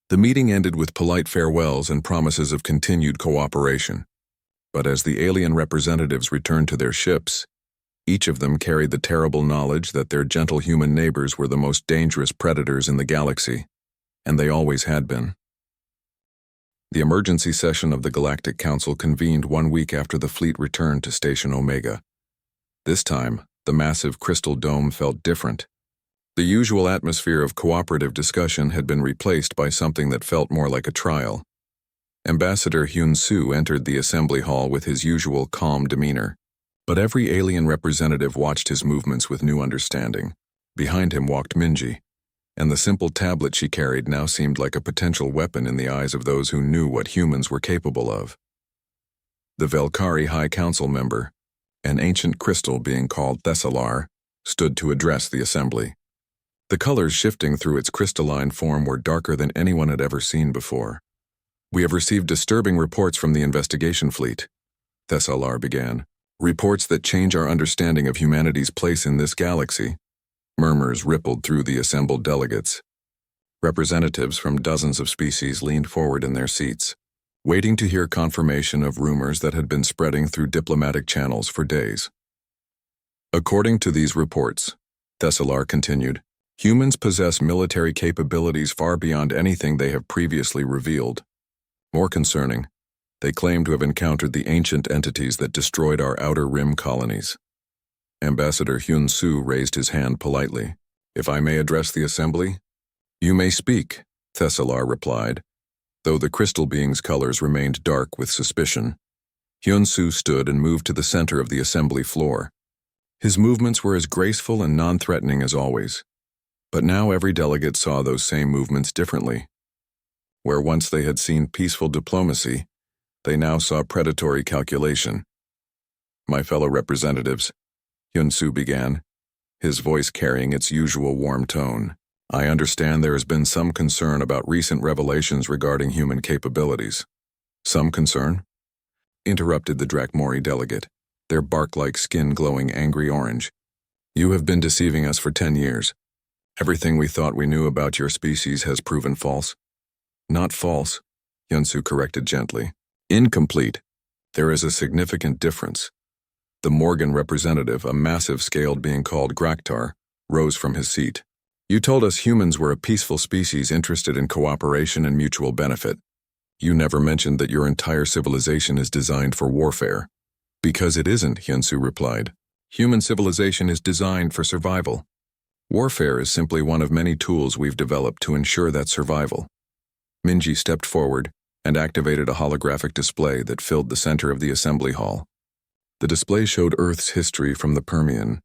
The meeting ended with polite farewells and promises of continued cooperation. But as the alien representatives returned to their ships, each of them carried the terrible knowledge that their gentle human neighbors were the most dangerous predators in the galaxy, and they always had been. The emergency session of the Galactic Council convened 1 week after the fleet returned to Station Omega. This time, the massive crystal dome felt different. The usual atmosphere of cooperative discussion had been replaced by something that felt more like a trial. Ambassador Hyun-soo entered the assembly hall with his usual calm demeanor. But every alien representative watched his movements with new understanding. Behind him walked Minji, and the simple tablet she carried now seemed like a potential weapon in the eyes of those who knew what humans were capable of. The Velkari High Council member, an ancient crystal being called Thessalar, stood to address the assembly. The colors shifting through its crystalline form were darker than anyone had ever seen before. "We have received disturbing reports from the investigation fleet," Thessalar began. "Reports that change our understanding of humanity's place in this galaxy." Murmurs rippled through the assembled delegates. Representatives from dozens of species leaned forward in their seats, waiting to hear confirmation of rumors that had been spreading through diplomatic channels for days. "According to these reports," Thessalar continued, "humans possess military capabilities far beyond anything they have previously revealed. More concerning, they claim to have encountered the ancient entities that destroyed our Outer Rim colonies." Ambassador Hyun-soo raised his hand politely. "If I may address the assembly?" "You may speak," Thessalar replied, though the crystal being's colors remained dark with suspicion. Hyun-soo stood and moved to the center of the assembly floor. His movements were as graceful and non-threatening as always. But now every delegate saw those same movements differently. Where once they had seen peaceful diplomacy, they now saw predatory calculation. "My fellow representatives," Hyun-soo began, his voice carrying its usual warm tone, "I understand there has been some concern about recent revelations regarding human capabilities." "Some concern?" interrupted the Drakmori delegate, their bark-like skin glowing angry orange. "You have been deceiving us for 10 years. Everything we thought we knew about your species has proven false." "Not false," Hyun-soo corrected gently. "Incomplete. There is a significant difference." The Morgan representative, a massive scaled being called Graktar, rose from his seat. "You told us humans were a peaceful species interested in cooperation and mutual benefit. You never mentioned that your entire civilization is designed for warfare." "Because it isn't," Hyun-soo replied. "Human civilization is designed for survival. Warfare is simply one of many tools we've developed to ensure that survival." Minji stepped forward and activated a holographic display that filled the center of the assembly hall. The display showed Earth's history from the Permian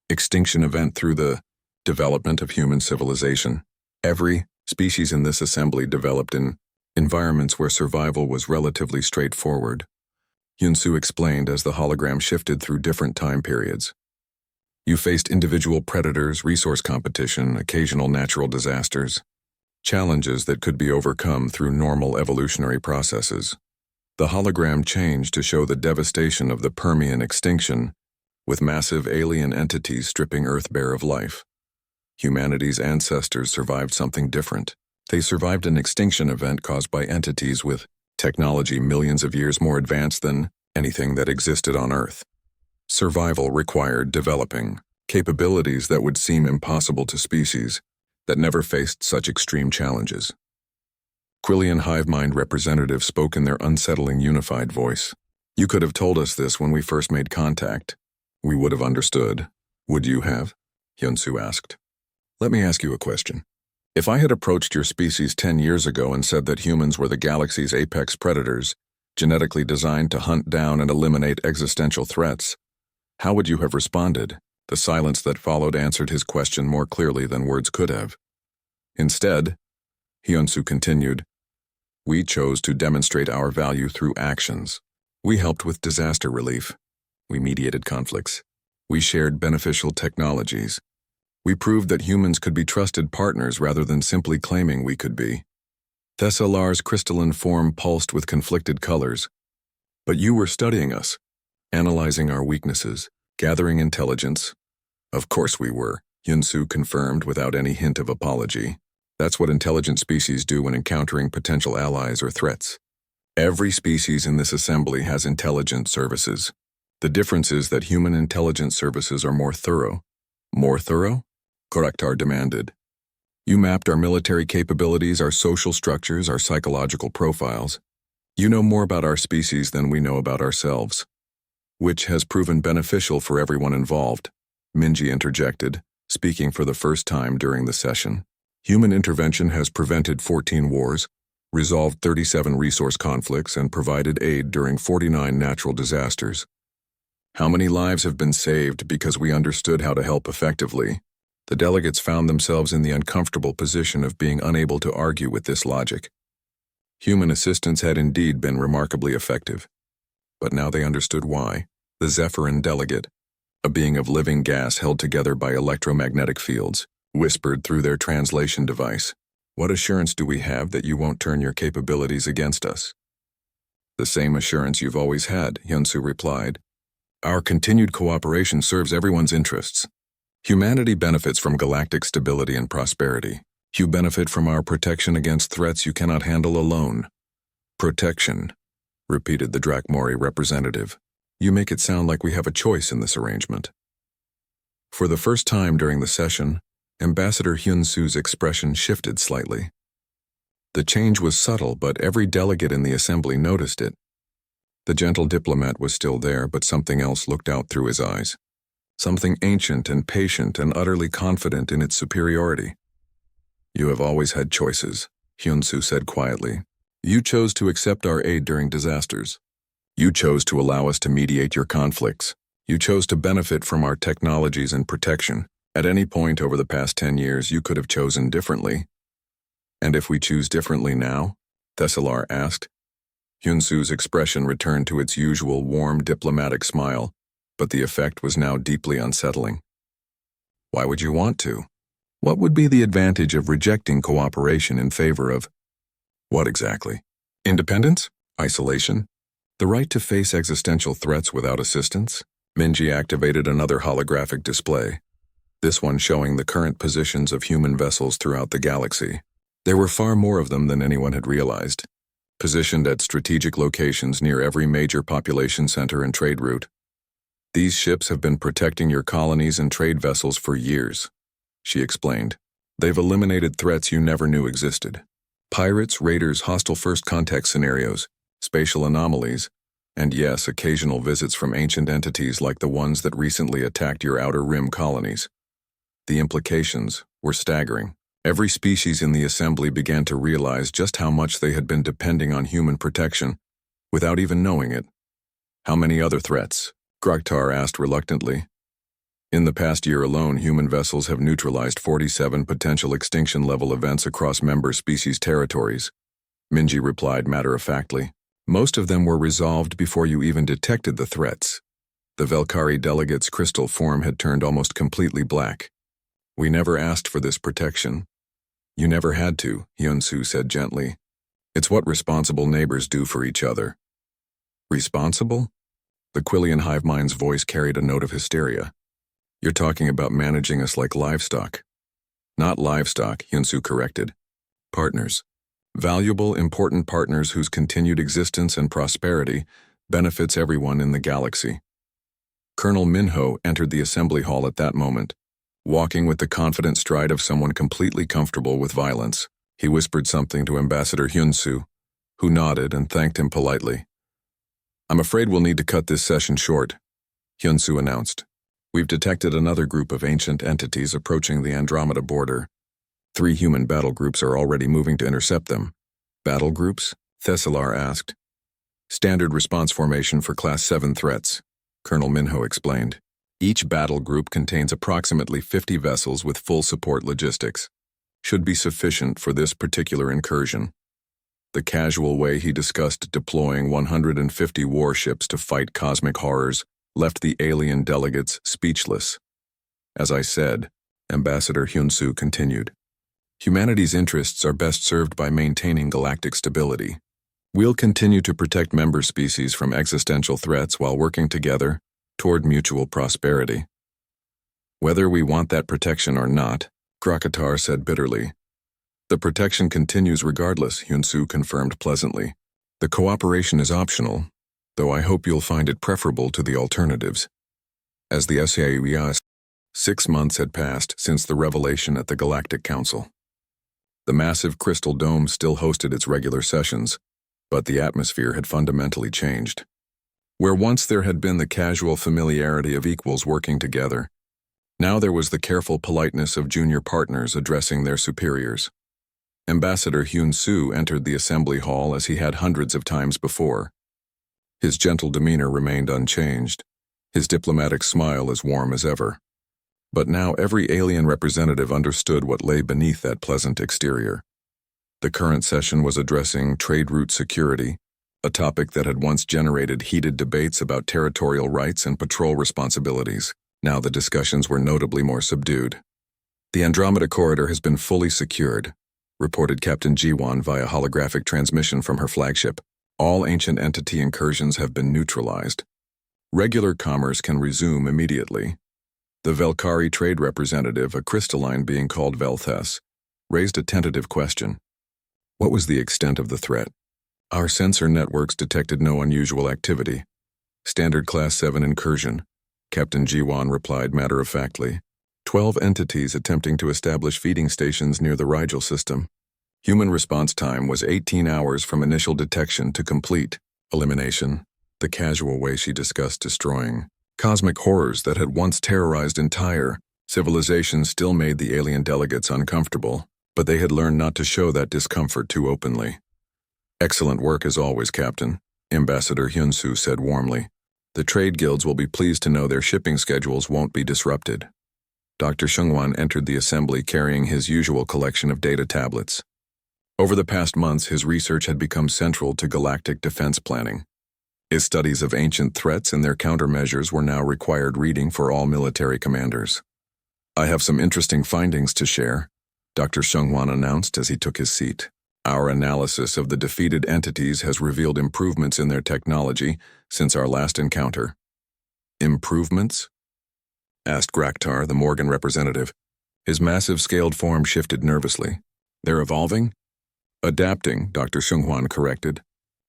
extinction event through the development of human civilization. Every species in this assembly developed in environments where survival was relatively straightforward. Hyun-soo explained as the hologram shifted through different time periods. You faced individual predators, resource competition, occasional natural disasters. Challenges that could be overcome through normal evolutionary processes. The hologram changed to show the devastation of the Permian extinction, with massive alien entities stripping Earth bare of life. Humanity's ancestors survived something different. They survived an extinction event caused by entities with technology millions of years more advanced than anything that existed on Earth. Survival required developing capabilities that would seem impossible to species that never faced such extreme challenges. Quillian Hivemind representatives spoke in their unsettling unified voice. "You could have told us this when we first made contact. We would have understood. Would you have? Hyunsu asked. Let me ask you a question. If I had approached your species 10 years ago and said that humans were the galaxy's apex predators, genetically designed to hunt down and eliminate existential threats, how would you have responded? The silence that followed answered his question more clearly than words could have. Instead, Hyunsu continued, we chose to demonstrate our value through actions. We helped with disaster relief. We mediated conflicts. We shared beneficial technologies. We proved that humans could be trusted partners rather than simply claiming we could be. Thessalar's crystalline form pulsed with conflicted colors. But you were studying us, analyzing our weaknesses, gathering intelligence. Of course we were, Hyunsu confirmed without any hint of apology. That's what intelligent species do when encountering potential allies or threats. Every species in this assembly has intelligence services. The difference is that human intelligence services are more thorough. More thorough? Koraktar demanded. You mapped our military capabilities, our social structures, our psychological profiles. You know more about our species than we know about ourselves. Which has proven beneficial for everyone involved, Minji interjected, speaking for the first time during the session. Human intervention has prevented 14 wars, resolved 37 resource conflicts, and provided aid during 49 natural disasters. How many lives have been saved because we understood how to help effectively? The delegates found themselves in the uncomfortable position of being unable to argue with this logic. Human assistance had indeed been remarkably effective. But now they understood why. The Zephyrin delegate, a being of living gas held together by electromagnetic fields, whispered through their translation device, what assurance do we have that you won't turn your capabilities against us? The same assurance you've always had, Hyunsu replied. Our continued cooperation serves everyone's interests. Humanity benefits from galactic stability and prosperity. You benefit from our protection against threats you cannot handle alone. Protection, repeated the Drakmori representative. You make it sound like we have a choice in this arrangement. For the first time during the session, Ambassador Hyunsu's expression shifted slightly. The change was subtle, but every delegate in the assembly noticed it. The gentle diplomat was still there, but something else looked out through his eyes. Something ancient and patient and utterly confident in its superiority. You have always had choices, Hyunsu said quietly. You chose to accept our aid during disasters. You chose to allow us to mediate your conflicts. You chose to benefit from our technologies and protection. At any point over the past 10 years, you could have chosen differently. And if we choose differently now? Thessalar asked. Hyunsu's expression returned to its usual warm diplomatic smile, but the effect was now deeply unsettling. Why would you want to? What would be the advantage of rejecting cooperation in favor of what exactly? Independence? Isolation? The right to face existential threats without assistance? Minji activated another holographic display, this one showing the current positions of human vessels throughout the galaxy. There were far more of them than anyone had realized, positioned at strategic locations near every major population center and trade route. These ships have been protecting your colonies and trade vessels for years, she explained. They've eliminated threats you never knew existed. Pirates, raiders, hostile first contact scenarios, spatial anomalies, and yes, occasional visits from ancient entities like the ones that recently attacked your outer rim colonies. The implications were staggering. Every species in the assembly began to realize just how much they had been depending on human protection, without even knowing it. How many other threats? Grogtar asked reluctantly. In the past year alone, human vessels have neutralized 47 potential extinction-level events across member species territories, Minji replied matter-of-factly. Most of them were resolved before you even detected the threats. The Velkari delegate's crystal form had turned almost completely black. We never asked for this protection. You never had to, Hyunsu said gently. It's what responsible neighbors do for each other. Responsible? The Quillian hive mind's voice carried a note of hysteria. You're talking about managing us like livestock. Not livestock, Hyunsu corrected. Partners. Valuable, important partners whose continued existence and prosperity benefits everyone in the galaxy. Colonel Minho entered the assembly hall at that moment, walking with the confident stride of someone completely comfortable with violence. He whispered something to Ambassador Hyunsu, who nodded and thanked him politely. I'm afraid we'll need to cut this session short, Hyunsu announced. We've detected another group of ancient entities approaching the Andromeda border. 3 human battle groups are already moving to intercept them. Battle groups? Thessalar asked. Standard response formation for Class 7 threats, Colonel Minho explained. Each battle group contains approximately 50 vessels with full support logistics. Should be sufficient for this particular incursion. The casual way he discussed deploying 150 warships to fight cosmic horrors left the alien delegates speechless. As I said, Ambassador Hyun-soo continued, humanity's interests are best served by maintaining galactic stability. We'll continue to protect member species from existential threats while working together toward mutual prosperity. Whether we want that protection or not, Krakatar said bitterly. The protection continues regardless, Hyun-soo confirmed pleasantly. The cooperation is optional, though I hope you'll find it preferable to the alternatives. As the HFY 6 months had passed since the revelation at the Galactic Council. The massive crystal dome still hosted its regular sessions, but the atmosphere had fundamentally changed. Where once there had been the casual familiarity of equals working together, now there was the careful politeness of junior partners addressing their superiors. Ambassador Hyun-soo entered the assembly hall as he had hundreds of times before. His gentle demeanor remained unchanged, his diplomatic smile as warm as ever. But now every alien representative understood what lay beneath that pleasant exterior. The current session was addressing trade route security, a topic that had once generated heated debates about territorial rights and patrol responsibilities. Now the discussions were notably more subdued. The Andromeda corridor has been fully secured, reported Captain Jiwon via holographic transmission from her flagship. All ancient entity incursions have been neutralized. Regular commerce can resume immediately. The Velkari trade representative, a crystalline being called Velthes, raised a tentative question. What was the extent of the threat? Our sensor networks detected no unusual activity. Standard Class 7 incursion, Captain Jiwon replied matter-of-factly. 12 entities attempting to establish feeding stations near the Rigel system. Human response time was 18 hours from initial detection to complete elimination, the casual way she discussed destroying cosmic horrors that had once terrorized entire civilizations still made the alien delegates uncomfortable, but they had learned not to show that discomfort too openly. Excellent work as always, Captain, Ambassador Hyun-soo said warmly. The trade guilds will be pleased to know their shipping schedules won't be disrupted. Dr. Shungwan entered the assembly carrying his usual collection of data tablets. Over the past months, his research had become central to galactic defense planning. His studies of ancient threats and their countermeasures were now required reading for all military commanders. I have some interesting findings to share, Dr. Shungwan announced as he took his seat. Our analysis of the defeated entities has revealed improvements in their technology since our last encounter. Improvements? Asked Graktar, the Morgan representative. His massive scaled form shifted nervously. They're evolving? Adapting, Dr. Shungwan corrected.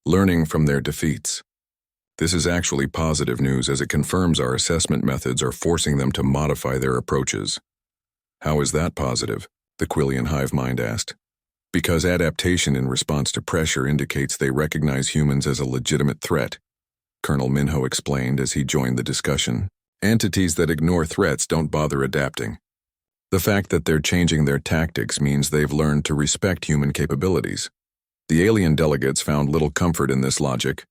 Learning from their defeats. This is actually positive news as it confirms our assessment methods are forcing them to modify their approaches. How is that positive? The Quillian hive mind asked. Because adaptation in response to pressure indicates they recognize humans as a legitimate threat, Colonel Minho explained as he joined the discussion. Entities that ignore threats don't bother adapting. The fact that they're changing their tactics means they've learned to respect human capabilities. The alien delegates found little comfort in this logic,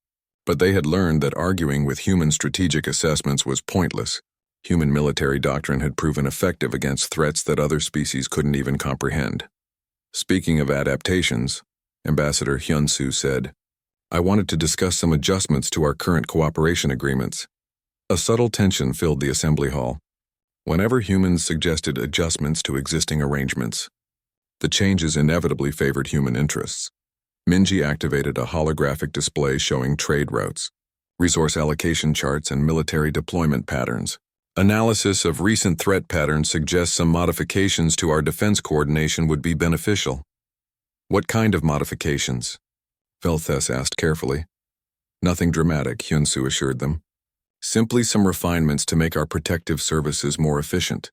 but they had learned that arguing with human strategic assessments was pointless. Human military doctrine had proven effective against threats that other species couldn't even comprehend. Speaking of adaptations, Ambassador Hyun-soo said, I wanted to discuss some adjustments to our current cooperation agreements. A subtle tension filled the assembly hall. Whenever humans suggested adjustments to existing arrangements, the changes inevitably favored human interests. Minji activated a holographic display showing trade routes, resource allocation charts, and military deployment patterns. Analysis of recent threat patterns suggests some modifications to our defense coordination would be beneficial. What kind of modifications? Velthes asked carefully. Nothing dramatic, Hyun-soo assured them. Simply some refinements to make our protective services more efficient.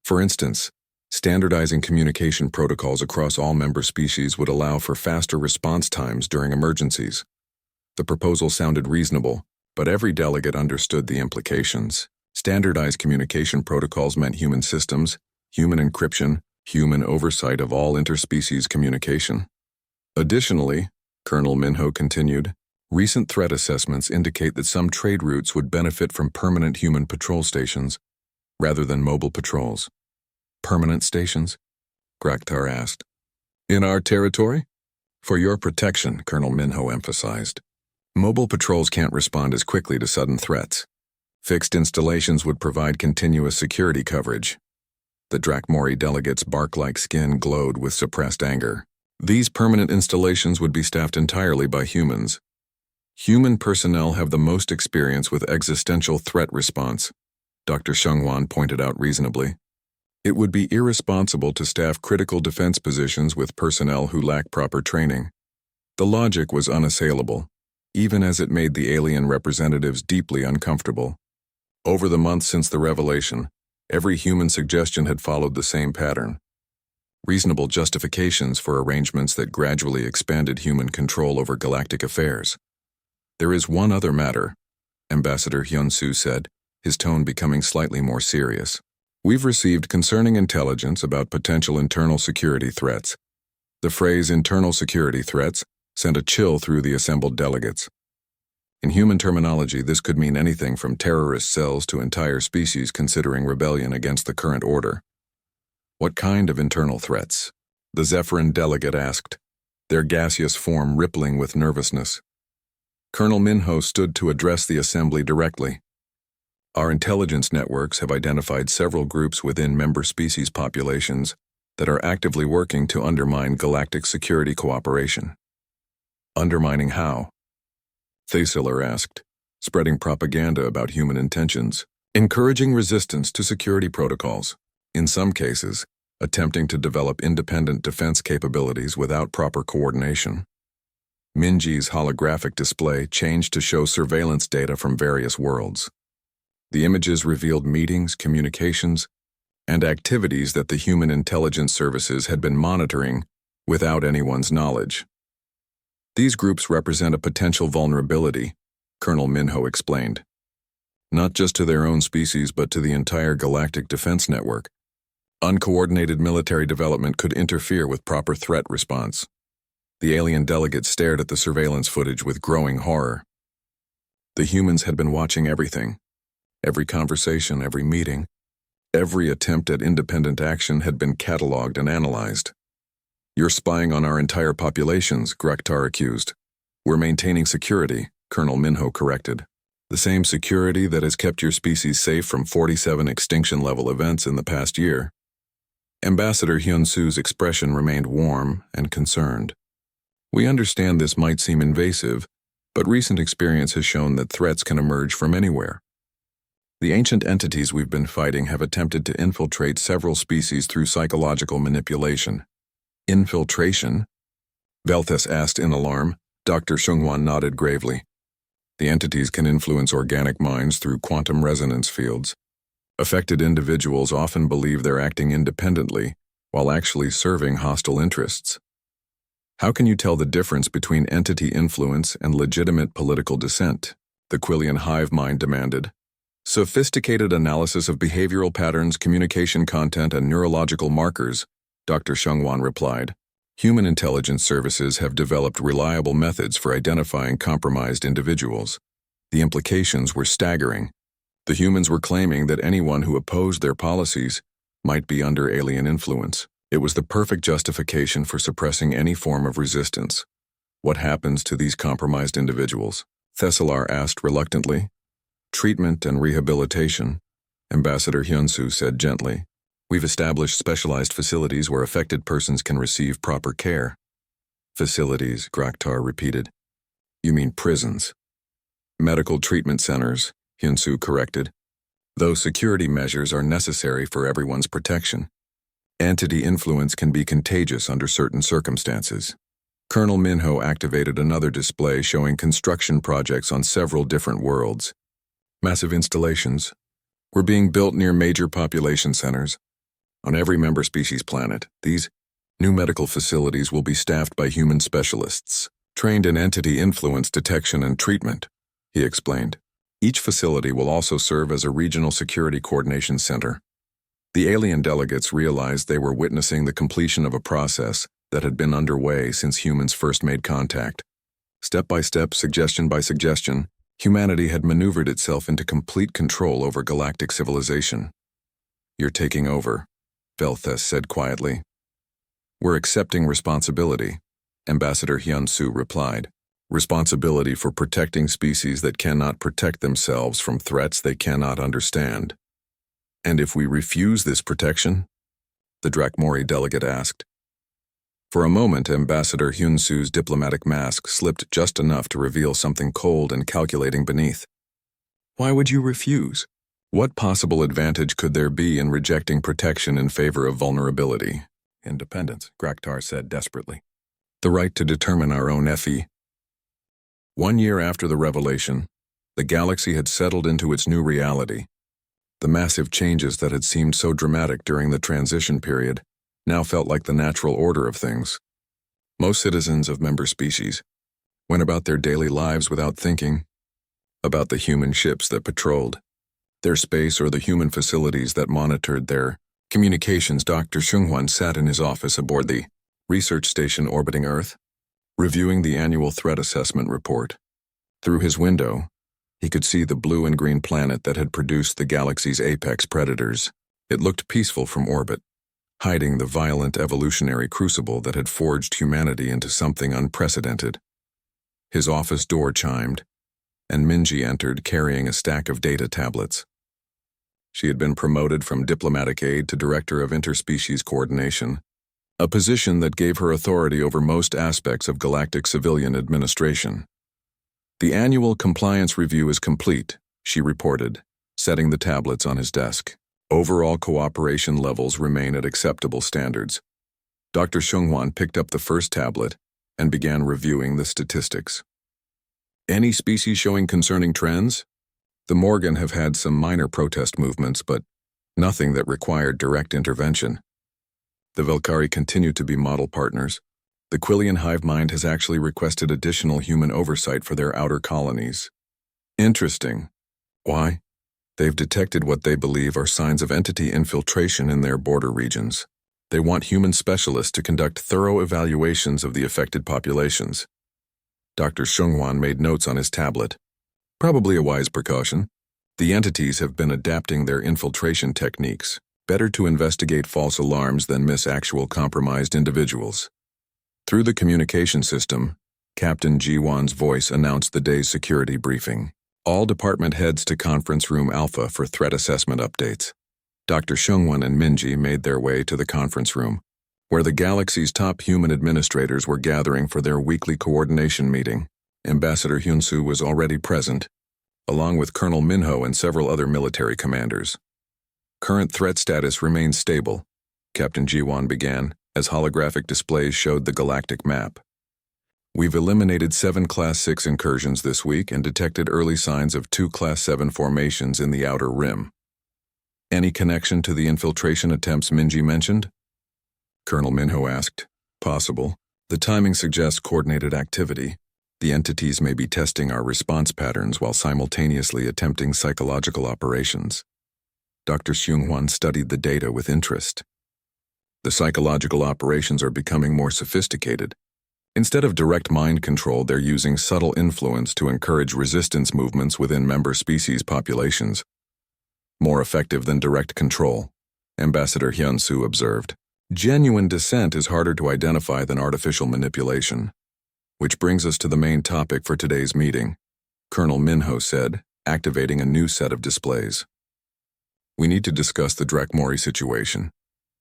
For instance, standardizing communication protocols across all member species would allow for faster response times during emergencies. The proposal sounded reasonable, but every delegate understood the implications. Standardized communication protocols meant human systems, human encryption, human oversight of all interspecies communication. Additionally, Colonel Minho continued, recent threat assessments indicate that some trade routes would benefit from permanent human patrol stations rather than mobile patrols. Permanent stations? Graktar asked. In our territory? For your protection, Colonel Minho emphasized. Mobile patrols can't respond as quickly to sudden threats. Fixed installations would provide continuous security coverage. The Drakmori delegate's bark-like skin glowed with suppressed anger. These permanent installations would be staffed entirely by humans. Human personnel have the most experience with existential threat response, Dr. Shengwan pointed out reasonably. It would be irresponsible to staff critical defense positions with personnel who lack proper training. The logic was unassailable, even as it made the alien representatives deeply uncomfortable. Over the months since the revelation, every human suggestion had followed the same pattern. Reasonable justifications for arrangements that gradually expanded human control over galactic affairs. There is one other matter, Ambassador Hyun-Soo said, his tone becoming slightly more serious. We've received concerning intelligence about potential internal security threats. The phrase internal security threats sent a chill through the assembled delegates. In human terminology, this could mean anything from terrorist cells to entire species considering rebellion against the current order. What kind of internal threats? The Zephyrin delegate asked, their gaseous form rippling with nervousness. Colonel Minho stood to address the assembly directly. Our intelligence networks have identified several groups within member species populations that are actively working to undermine galactic security cooperation. Undermining how? Thasiler asked, spreading propaganda about human intentions, encouraging resistance to security protocols, in some cases, attempting to develop independent defense capabilities without proper coordination. Minji's holographic display changed to show surveillance data from various worlds. The images revealed meetings, communications, and activities that the human intelligence services had been monitoring without anyone's knowledge. These groups represent a potential vulnerability, Colonel Minho explained. Not just to their own species, but to the entire galactic defense network. Uncoordinated military development could interfere with proper threat response. The alien delegate stared at the surveillance footage with growing horror. The humans had been watching everything. Every conversation, every meeting, every attempt at independent action had been cataloged and analyzed. You're spying on our entire populations, Graktar accused. We're maintaining security, Colonel Minho corrected. The same security that has kept your species safe from 47 extinction-level events in the past year. Ambassador Hyun-Soo's expression remained warm and concerned. We understand this might seem invasive, but recent experience has shown that threats can emerge from anywhere. The ancient entities we've been fighting have attempted to infiltrate several species through psychological manipulation. Infiltration? Velthes asked in alarm. Dr. Shengwan nodded gravely. The entities can influence organic minds through quantum resonance fields. Affected individuals often believe they're acting independently, while actually serving hostile interests. How can you tell the difference between entity influence and legitimate political dissent? The Quillian hive mind demanded. Sophisticated analysis of behavioral patterns, communication content, and neurological markers, Dr. Shengwan replied. Human intelligence services have developed reliable methods for identifying compromised individuals. The implications were staggering. The humans were claiming that anyone who opposed their policies might be under alien influence. It was the perfect justification for suppressing any form of resistance. What happens to these compromised individuals? Thasilar asked reluctantly. Treatment and rehabilitation, Ambassador Hyun-Soo said gently. We've established specialized facilities where affected persons can receive proper care. Facilities, Graktar repeated. You mean prisons. Medical treatment centers, Hyun-Soo corrected. Those security measures are necessary for everyone's protection. Entity influence can be contagious under certain circumstances. Colonel Minho activated another display showing construction projects on several different worlds. Massive installations were being built near major population centers. On every member species planet, these new medical facilities will be staffed by human specialists, trained in entity influence detection and treatment, he explained. Each facility will also serve as a regional security coordination center. The alien delegates realized they were witnessing the completion of a process that had been underway since humans first made contact. Step by step, suggestion by suggestion, humanity had maneuvered itself into complete control over galactic civilization. "You're taking over," Velthes said quietly. "We're accepting responsibility," Ambassador Hyun-soo replied. "Responsibility for protecting species that cannot protect themselves from threats they cannot understand." "And if we refuse this protection?" the Drakmori delegate asked. For a moment, Ambassador Hyun-soo's diplomatic mask slipped just enough to reveal something cold and calculating beneath. "Why would you refuse? What possible advantage could there be in rejecting protection in favor of vulnerability?" "Independence," Graktar said desperately. "The right to determine our own FE." 1 year after the revelation, the galaxy had settled into its new reality. The massive changes that had seemed so dramatic during the transition period now felt like the natural order of things. Most citizens of member species went about their daily lives without thinking about the human ships that patrolled their space or the human facilities that monitored their communications. Dr. Seung-hwan sat in his office aboard the research station orbiting Earth, reviewing the annual threat assessment report. Through his window, he could see the blue and green planet that had produced the galaxy's apex predators. It looked peaceful from orbit, hiding the violent evolutionary crucible that had forged humanity into something unprecedented. His office door chimed, and Minji entered carrying a stack of data tablets. She had been promoted from diplomatic aide to director of interspecies coordination, a position that gave her authority over most aspects of galactic civilian administration. "The annual compliance review is complete," she reported, setting the tablets on his desk. "Overall cooperation levels remain at acceptable standards." Dr. Seung-hwan picked up the first tablet and began reviewing the statistics. "Any species showing concerning trends? The Morgan have had some minor protest movements, but nothing that required direct intervention. The Velkari continue to be model partners. The Quillian hive mind has actually requested additional human oversight for their outer colonies." "Interesting. Why?" "They've detected what they believe are signs of entity infiltration in their border regions. They want human specialists to conduct thorough evaluations of the affected populations." Dr. Seung-hwan made notes on his tablet. "Probably a wise precaution. The entities have been adapting their infiltration techniques. Better to investigate false alarms than miss actual compromised individuals." Through the communication system, Captain Ji-won's voice announced the day's security briefing. "All department heads to Conference Room Alpha for threat assessment updates." Dr. Seung-hwan and Minji made their way to the conference room, where the galaxy's top human administrators were gathering for their weekly coordination meeting. Ambassador Hyun-soo was already present, along with Colonel Minho and several other military commanders. "Current threat status remains stable," Captain Ji-won began, as holographic displays showed the galactic map. "We've eliminated 7 Class 6 incursions this week and detected early signs of 2 Class 7 formations in the outer rim." "Any connection to the infiltration attempts Minji mentioned?" Colonel Minho asked. "Possible. The timing suggests coordinated activity. The entities may be testing our response patterns while simultaneously attempting psychological operations." Dr. Seung-hwan studied the data with interest. "The psychological operations are becoming more sophisticated. Instead of direct mind control, they're using subtle influence to encourage resistance movements within member species populations. More effective than direct control," Ambassador Hyun-soo observed. "Genuine dissent is harder to identify than artificial manipulation." "Which brings us to the main topic for today's meeting," Colonel Minho said, activating a new set of displays. "We need to discuss the Drakmori situation."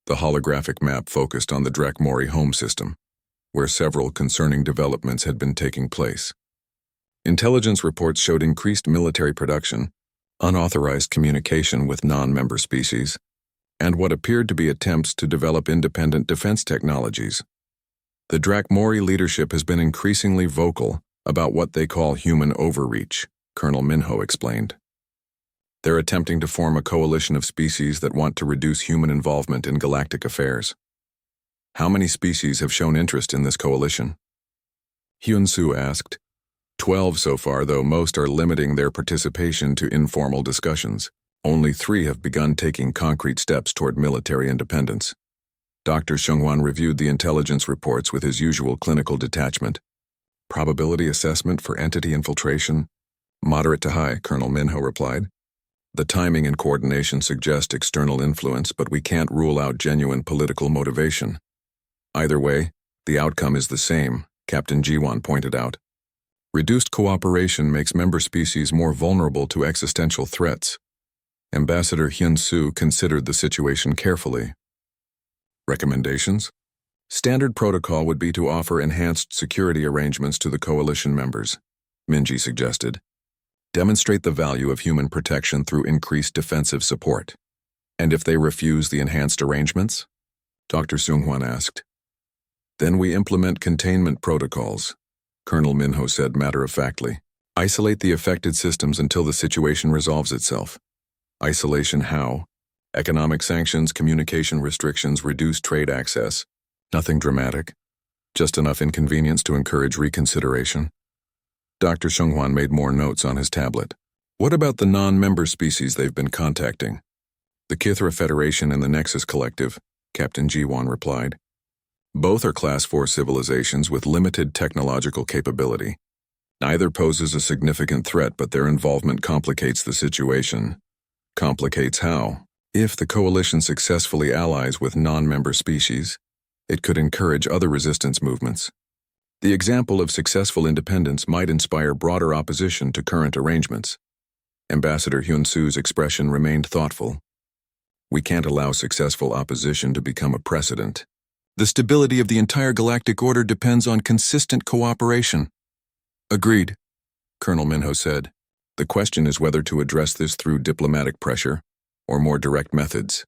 The holographic map focused on the Drakmori home system, where several concerning developments had been taking place. Intelligence reports showed increased military production, unauthorized communication with non-member species, and what appeared to be attempts to develop independent defense technologies. The Drakmori leadership has been increasingly vocal about what they call human overreach, Colonel Minho explained. "They're attempting to form a coalition of species that want to reduce human involvement in galactic affairs." "How many species have shown interest in this coalition?" Hyun-soo asked. 12 so far, though most are limiting their participation to informal discussions. Only 3 have begun taking concrete steps toward military independence. Dr. Shenghuan reviewed the intelligence reports with his usual clinical detachment. Probability assessment for entity infiltration? Moderate to high, Colonel Minho replied. The timing and coordination suggest external influence, but we can't rule out genuine political motivation. Either way, the outcome is the same, Captain Jiwan pointed out. Reduced cooperation makes member species more vulnerable to existential threats. Ambassador Hyun-soo considered the situation carefully. Recommendations? Standard protocol would be to offer enhanced security arrangements to the coalition members, Minji suggested. Demonstrate the value of human protection through increased defensive support. And if they refuse the enhanced arrangements? Dr. Seung-hwan asked. Then we implement containment protocols, Colonel Minho said matter-of-factly. Isolate the affected systems until the situation resolves itself. Isolation how? Economic sanctions, communication restrictions, reduced trade access. Nothing dramatic. Just enough inconvenience to encourage reconsideration. Dr. Seung-hwan made more notes on his tablet. What about the non-member species they've been contacting? The Kithra Federation and the Nexus Collective, Captain Ji-won replied. Both are Class 4 civilizations with limited technological capability. Neither poses a significant threat, but their involvement complicates the situation. Complicates how? If the coalition successfully allies with non-member species, it could encourage other resistance movements. The example of successful independence might inspire broader opposition to current arrangements. Ambassador Hyun-soo's expression remained thoughtful. We can't allow successful opposition to become a precedent. The stability of the entire galactic order depends on consistent cooperation. Agreed, Colonel Minho said. The question is whether to address this through diplomatic pressure or more direct methods.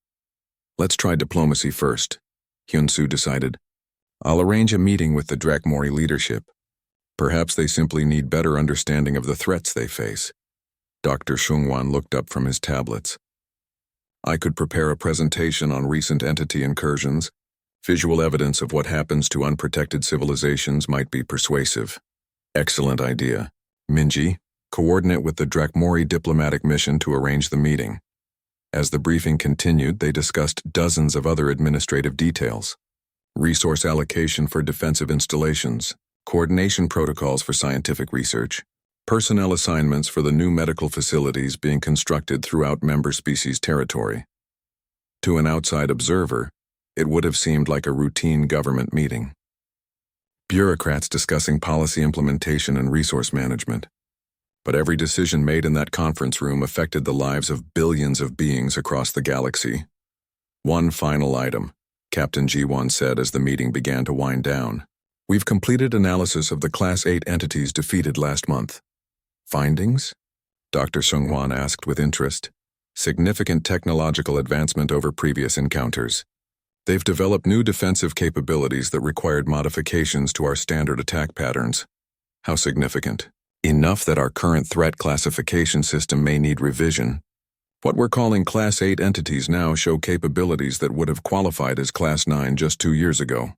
Let's try diplomacy first, Hyun-soo decided. I'll arrange a meeting with the Drakmori leadership. Perhaps they simply need better understanding of the threats they face. Dr. Seung-hwan looked up from his tablets. I could prepare a presentation on recent entity incursions. Visual evidence of what happens to unprotected civilizations might be persuasive. Excellent idea. Minji, coordinate with the Drakmori diplomatic mission to arrange the meeting. As the briefing continued, they discussed dozens of other administrative details. Resource allocation for defensive installations, coordination protocols for scientific research, personnel assignments for the new medical facilities being constructed throughout member species territory. To an outside observer, it would have seemed like a routine government meeting. Bureaucrats discussing policy implementation and resource management. But every decision made in that conference room affected the lives of billions of beings across the galaxy. One final item, Captain Ji-won said as the meeting began to wind down. We've completed analysis of the Class 8 entities defeated last month. Findings? Dr. Seung-hwan asked with interest. Significant technological advancement over previous encounters. They've developed new defensive capabilities that required modifications to our standard attack patterns. How significant? Enough that our current threat classification system may need revision. What we're calling Class 8 entities now show capabilities that would have qualified as Class 9 just 2 years ago.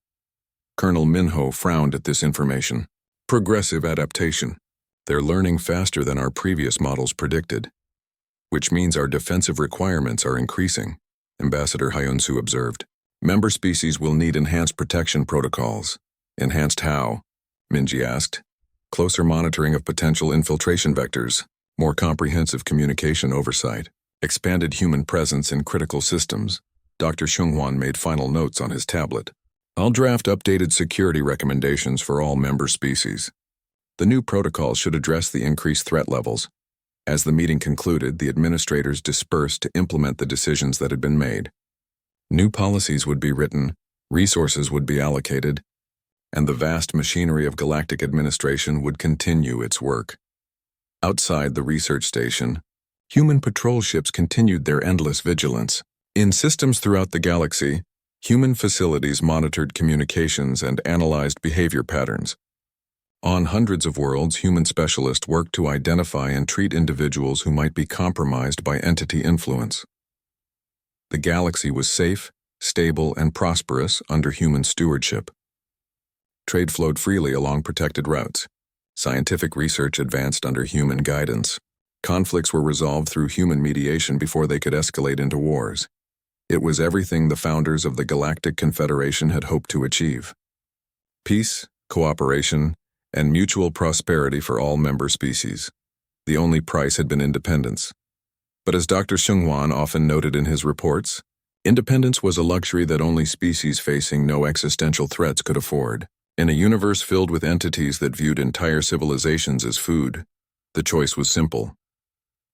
Colonel Minho frowned at this information. Progressive adaptation. They're learning faster than our previous models predicted. Which means our defensive requirements are increasing, Ambassador Hyun-soo observed. Member species will need enhanced protection protocols. Enhanced how? Minji asked. Closer monitoring of potential infiltration vectors, more comprehensive communication oversight, expanded human presence in critical systems. Dr. Seung-hwan made final notes on his tablet. I'll draft updated security recommendations for all member species. The new protocols should address the increased threat levels. As the meeting concluded, the administrators dispersed to implement the decisions that had been made. New policies would be written, resources would be allocated, and the vast machinery of galactic administration would continue its work. Outside the research station, human patrol ships continued their endless vigilance. In systems throughout the galaxy, human facilities monitored communications and analyzed behavior patterns. On hundreds of worlds, human specialists worked to identify and treat individuals who might be compromised by entity influence. The galaxy was safe, stable, and prosperous under human stewardship. Trade flowed freely along protected routes. Scientific research advanced under human guidance. Conflicts were resolved through human mediation before they could escalate into wars. It was everything the founders of the Galactic Confederation had hoped to achieve. Peace, cooperation, and mutual prosperity for all member species. The only price had been independence. But as Dr. Seung-Wan often noted in his reports, independence was a luxury that only species facing no existential threats could afford. In a universe filled with entities that viewed entire civilizations as food, the choice was simple: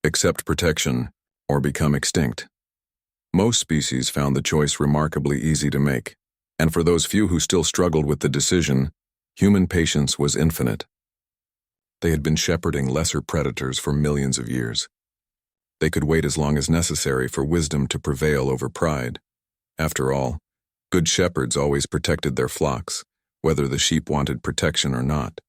accept protection or become extinct. Most species found the choice remarkably easy to make, and for those few who still struggled with the decision, human patience was infinite. They had been shepherding lesser predators for millions of years. They could wait as long as necessary for wisdom to prevail over pride. After all, good shepherds always protected their flocks, whether the sheep wanted protection or not.